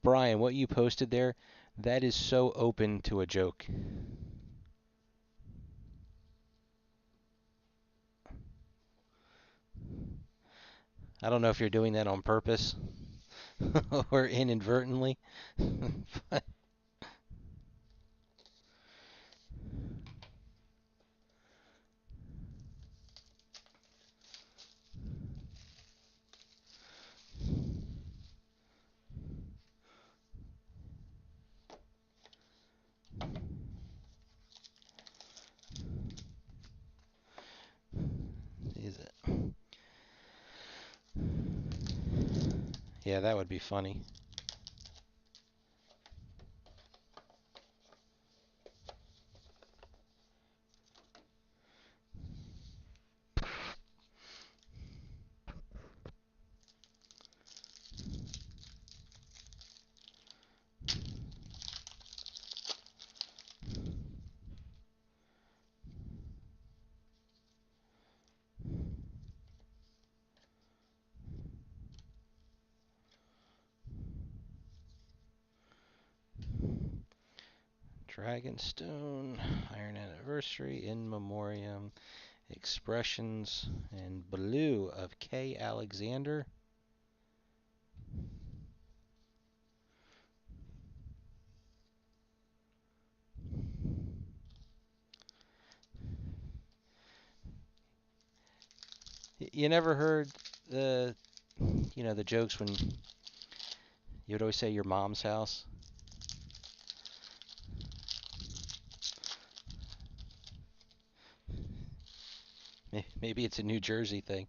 Brian, what you posted there, that is so open to a joke. I don't know if you're doing that on purpose or inadvertently. Yeah, that would be funny. Dragonstone, Iron Anniversary, In Memoriam, Expressions, and Blue of K. Alexander. You never heard the, the jokes when you'd always say your mom's house? Maybe it's a New Jersey thing.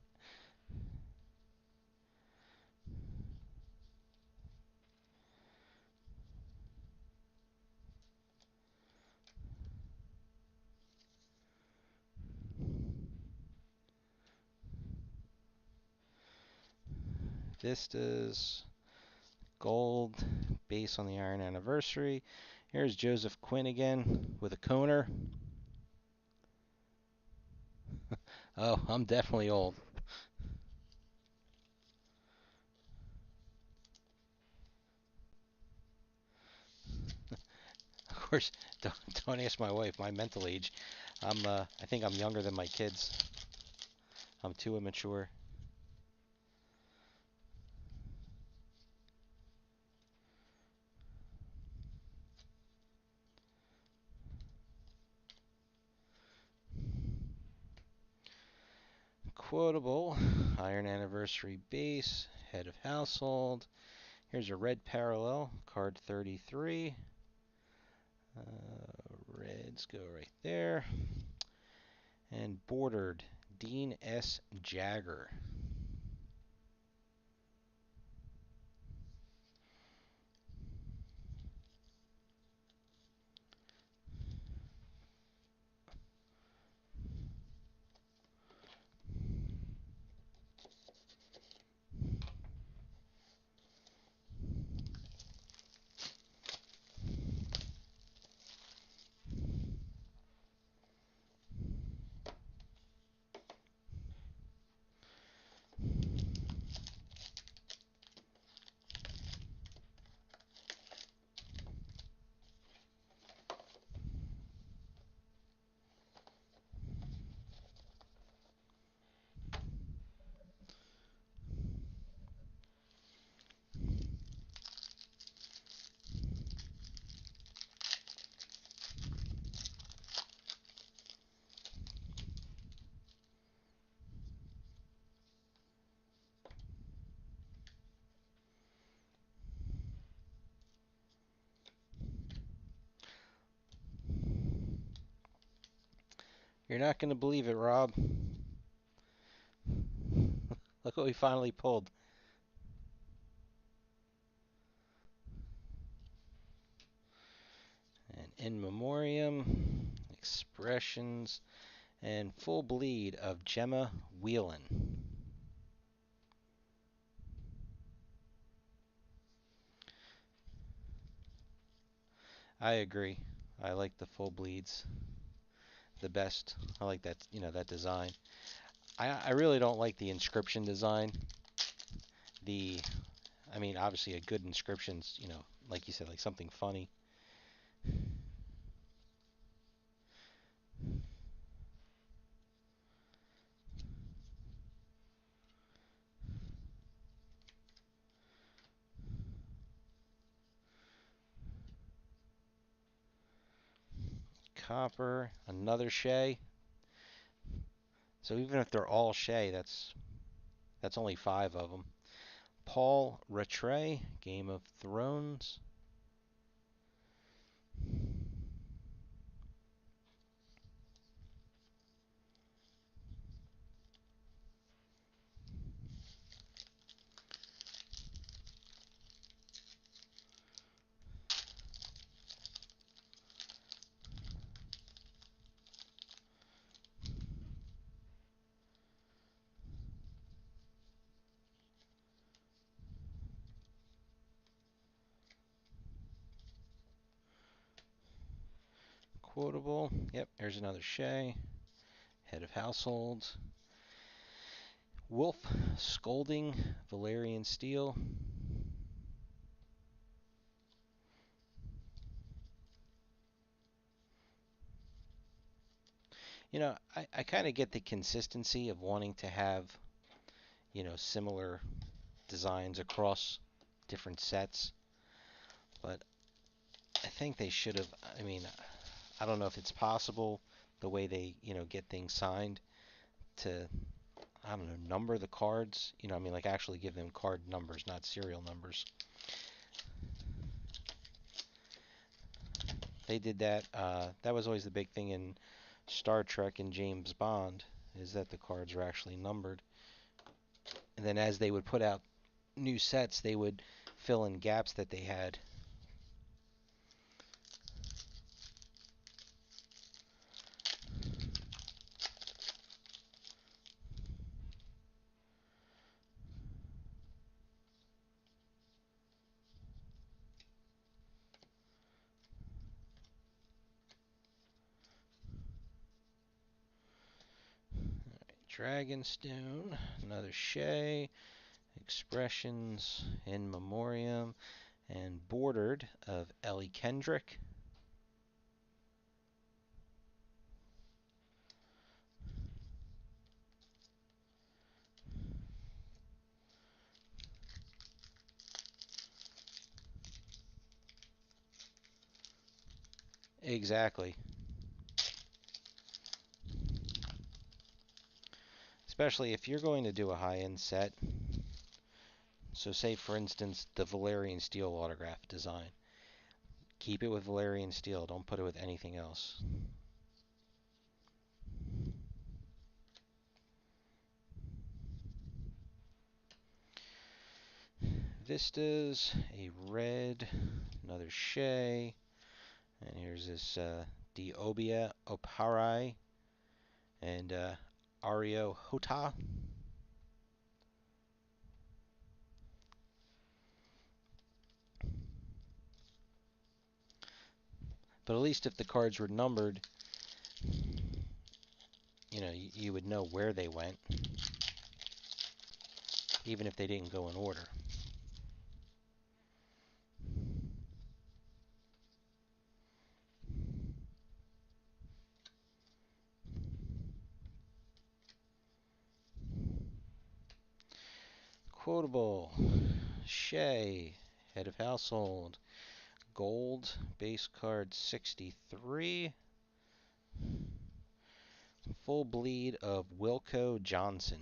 Vistas, gold, base on the Iron Anniversary. Here's Joseph Quinn again with a Koner. Oh, I'm definitely old. Of course, don't ask my wife my mental age. I think I'm younger than my kids. I'm too immature. Quotable, Iron Anniversary base, head of household. Here's a red parallel, card 33. Reds go right there. And bordered, Dean S. Jagger. You're not going to believe it, Rob. Look what we finally pulled. And In Memoriam, Expressions, and Full Bleed of Gemma Whelan. I agree. I like the full bleeds the best. I like that, that design. I really don't like the inscription design. The, obviously a good inscription's, like you said, like something funny. Copper, another Shea. So even if they're all Shea, that's only 5 of them. Paul Rattray, Game of Thrones. Quotable. Yep, here's another Shea. Head of household. Wolf, Scolding, Valerian Steel. I kind of get the consistency of wanting to have, similar designs across different sets, but I think they should have. I mean, I don't know if it's possible the way they, get things signed to, I don't know, number the cards. I mean, like actually give them card numbers, not serial numbers. They did that. That was always the big thing in Star Trek and James Bond, is that the cards are actually numbered. And then as they would put out new sets, they would fill in gaps that they had. Dragonstone, another Shea, Expressions, In Memoriam, and Bordered of Ellie Kendrick. Exactly. Especially if you're going to do a high-end set. So say, for instance, the Valerian Steel autograph design. Keep it with Valerian Steel. Don't put it with anything else. Vistas, a red, another Shea, and here's this Diobia Oparai and Ario Hota. But at least if the cards were numbered, you would know where they went, even if they didn't go in order. Quotable, Shea, Head of Household, Gold, base card 63, full bleed of Wilco Johnson.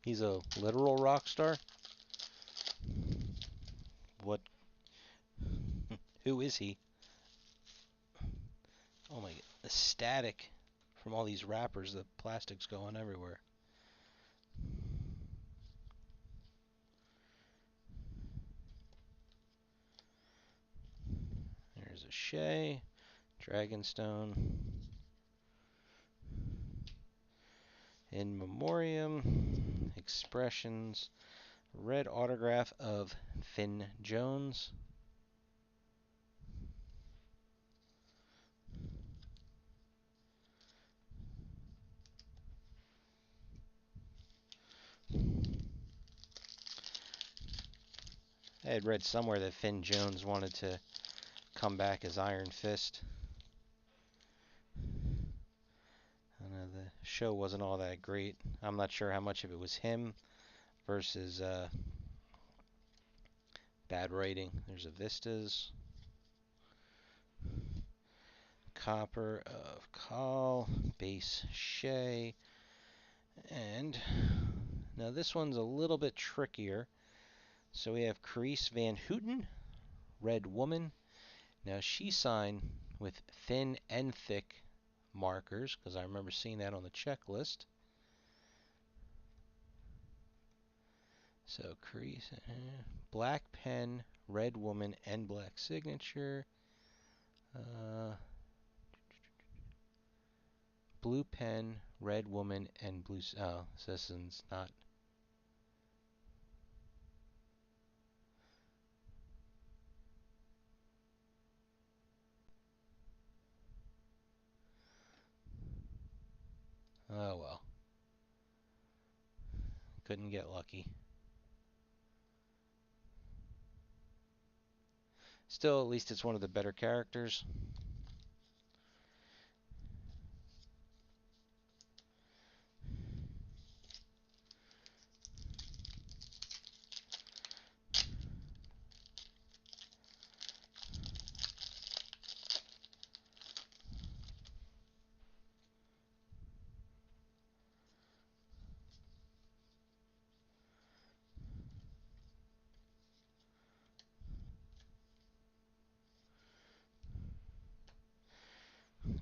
He's a literal rock star? What? Who is he? Oh my god, the static from all these wrappers, the plastic's going everywhere. There's a Shea, Dragonstone, In Memoriam, Expressions, red autograph of Finn Jones. I had read somewhere that Finn Jones wanted to come back as Iron Fist. The show wasn't all that great. I'm not sure how much of it was him versus Bad writing. There's a Vistas. Copper of Call. Base Shea. And now this one's a little bit trickier. So we have Carice Van Houten, Red Woman. Now she's signed with thin and thick markers, because I remember seeing that on the checklist. So Carice, black pen, red woman, and black signature. Blue pen, red woman, and blue. Oh, so this one's not. Oh well. Couldn't get lucky. Still, at least it's one of the better characters.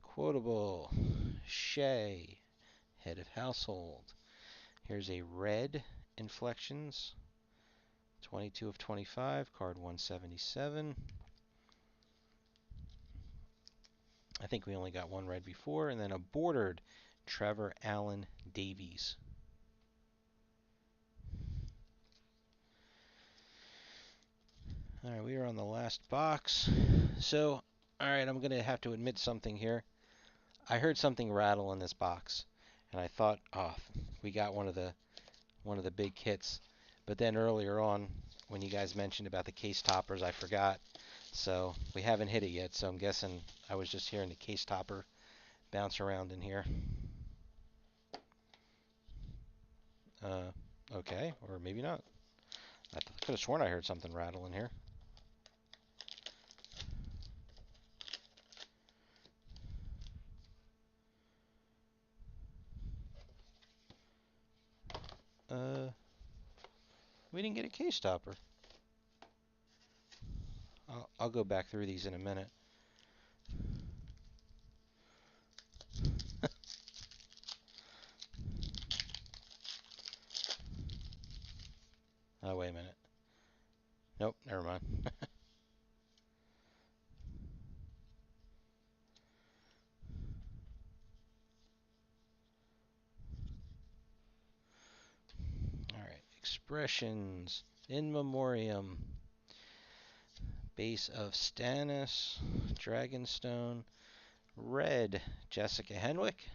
Quotable. Shea, head of household. Here's a red Inflections. 22 of 25, card 177. I think we only got one red before, and then a bordered Trevor Allen Davies. All right, we are on the last box. So, all right, I'm going to have to admit something here. I heard something rattle in this box, and I thought, oh, we got one of the big hits. But then earlier on, when you guys mentioned about the case toppers, I forgot. So we haven't hit it yet. So I'm guessing I was just hearing the case topper bounce around in here. Okay, or maybe not. I could have sworn I heard something rattle in here. We didn't get a case topper. I'll go back through these in a minute. Oh, wait a minute. Nope, never mind. All right, expressions in memoriam. Base of Stannis, Dragonstone, red Jessica Henwick.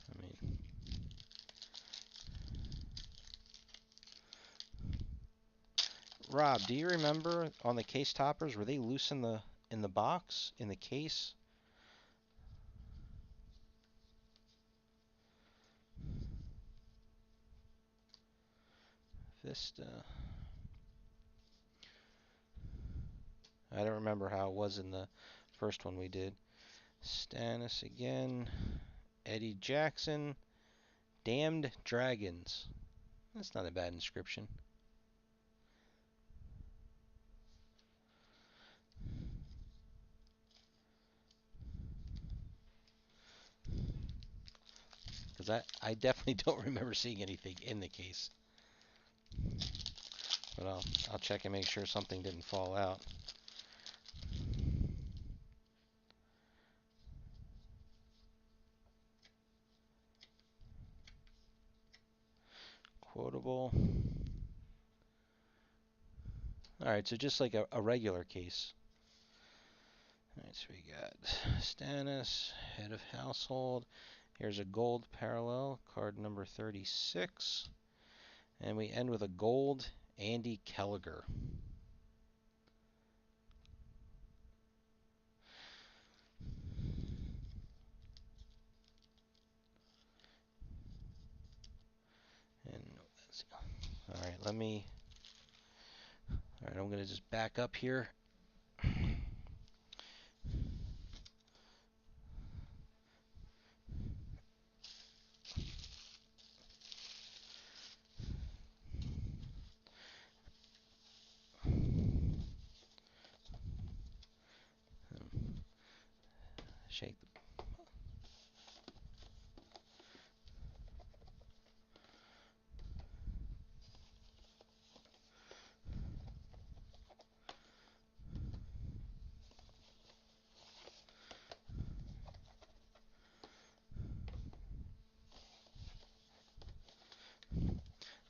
I mean, Rob, do you remember on the case toppers, were they loose in the box, in the case? Vista. I don't remember how it was in the first one we did. Stannis again. Eddie Jackson. Damned Dragons. That's not a bad inscription. Because I definitely don't remember seeing anything in the case. But I'll check and make sure something didn't fall out. Quotable. Alright, so just like a regular case. Alright, so we got Stannis, head of household. Here's a gold parallel, card number 36. And we end with a gold Andy Kelliger. All right, all right, I'm going to just back up here. Shake.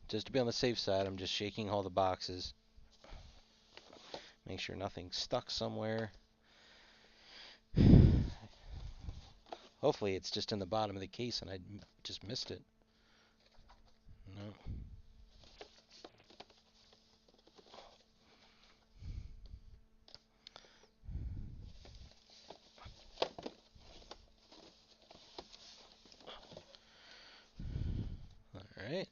Just to be on the safe side, I'm just shaking all the boxes. Make sure nothing's stuck somewhere. Hopefully it's just in the bottom of the case and I just missed it. No. Alright.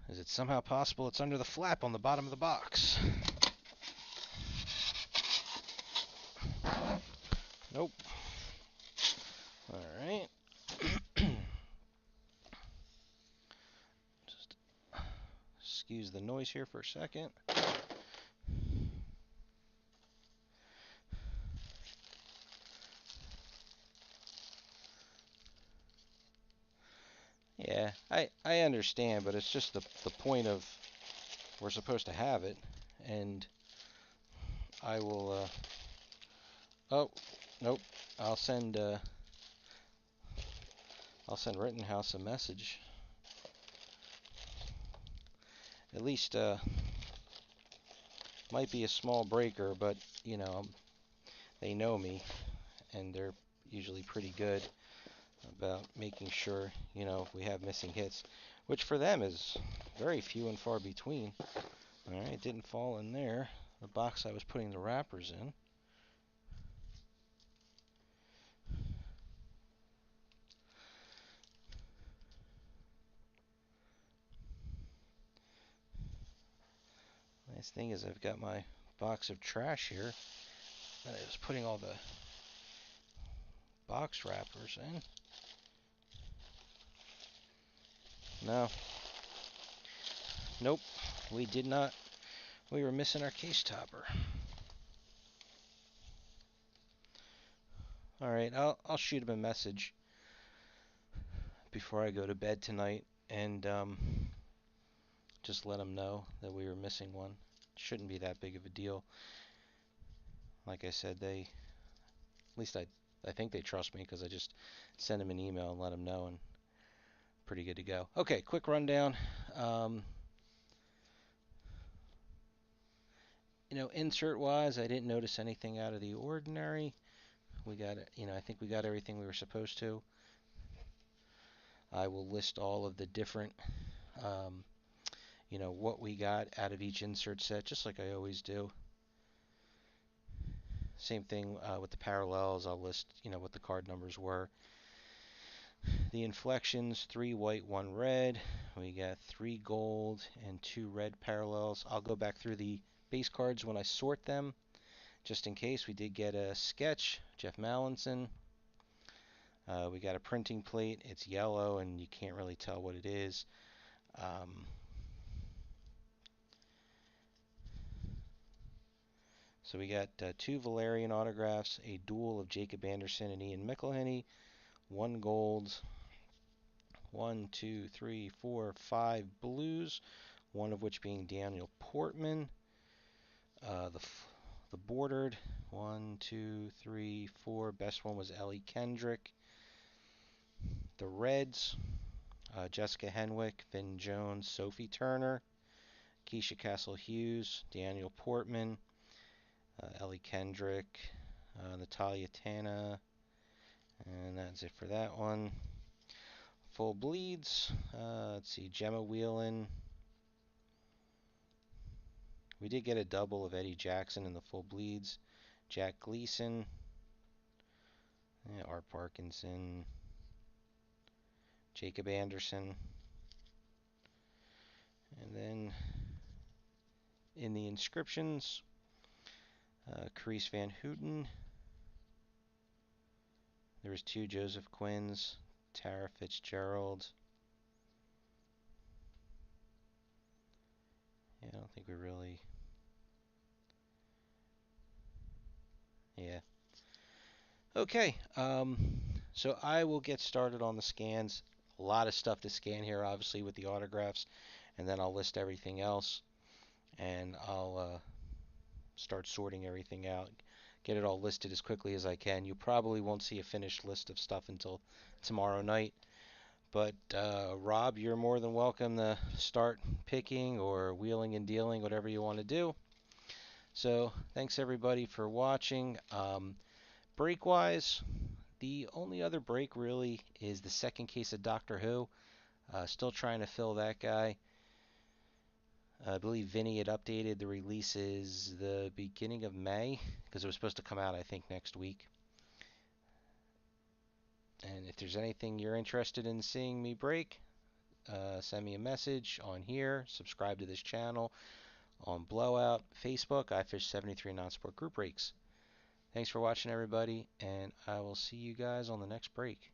Is it somehow possible it's under the flap on the bottom of the box? Nope. Alright. Just excuse the noise here for a second. Yeah, I understand, but it's just the point of we're supposed to have it, and I will, oh, nope, I'll send, Rittenhouse a message. At least, might be a small breaker, but, you know, they know me, and they're usually pretty good about making sure, you know, we have missing hits, which for them is very few and far between. Alright, it didn't fall in there, the box I was putting the wrappers in. Nice thing is I've got my box of trash here that I was putting all the box wrappers in. No. Nope. We did not. We were missing our case topper. Alright, I'll shoot him a message before I go to bed tonight and just let him know that we were missing one. Shouldn't be that big of a deal. Like I said, at least I think they trust me because I just send him an email and let him know, and pretty good to go. Okay, quick rundown. You know, insert wise, I didn't notice anything out of the ordinary. We got it. You know, I think we got everything we were supposed to. I will list all of the different, you know, what we got out of each insert set, just like I always do. Same thing with the parallels. I'll list, you know, what the card numbers were. The inflections, 3 white, 1 red. We got 3 gold and 2 red parallels. I'll go back through the base cards when I sort them, just in case. We did get a sketch, Jeff Mallinson. We got a printing plate. It's yellow, and you can't really tell what it is. So we got 2 Valerian autographs, a duel of Jacob Anderson and Ian McElhinney, 1 gold, 1, 2, 3, 4, 5 blues, one of which being Daniel Portman. The bordered, 1, 2, 3, 4. Best one was Ellie Kendrick. The reds, Jessica Henwick, Vin Jones, Sophie Turner, Keisha Castle Hughes, Daniel Portman, Ellie Kendrick, Natalia Tana, and that's it for that one. Full bleeds, let's see, Gemma Whelan. We did get a double of Eddie Jackson in the full bleeds. Jack Gleason, Art Parkinson, Jacob Anderson, And then in the inscriptions, Carice Van Houten. There was 2 Joseph Quinns, Tara Fitzgerald. Yeah, I don't think we really... Yeah. Okay, so I will get started on the scans. A lot of stuff to scan here, obviously, with the autographs, and then I'll list everything else, and I'll start sorting everything out, get it all listed as quickly as I can. You probably won't see a finished list of stuff until tomorrow night, but Rob, you're more than welcome to start picking or wheeling and dealing, whatever you want to do. So thanks everybody for watching. Break-wise, the only other break really is the second case of Doctor Who. Still trying to fill that guy. I believe Vinny had updated the releases the beginning of May because it was supposed to come out, I think, next week. And if there's anything you're interested in seeing me break, send me a message on here. Subscribe to this channel on Blowout, Facebook, iFish73 Non-Sport Group Breaks. Thanks for watching, everybody, and I will see you guys on the next break.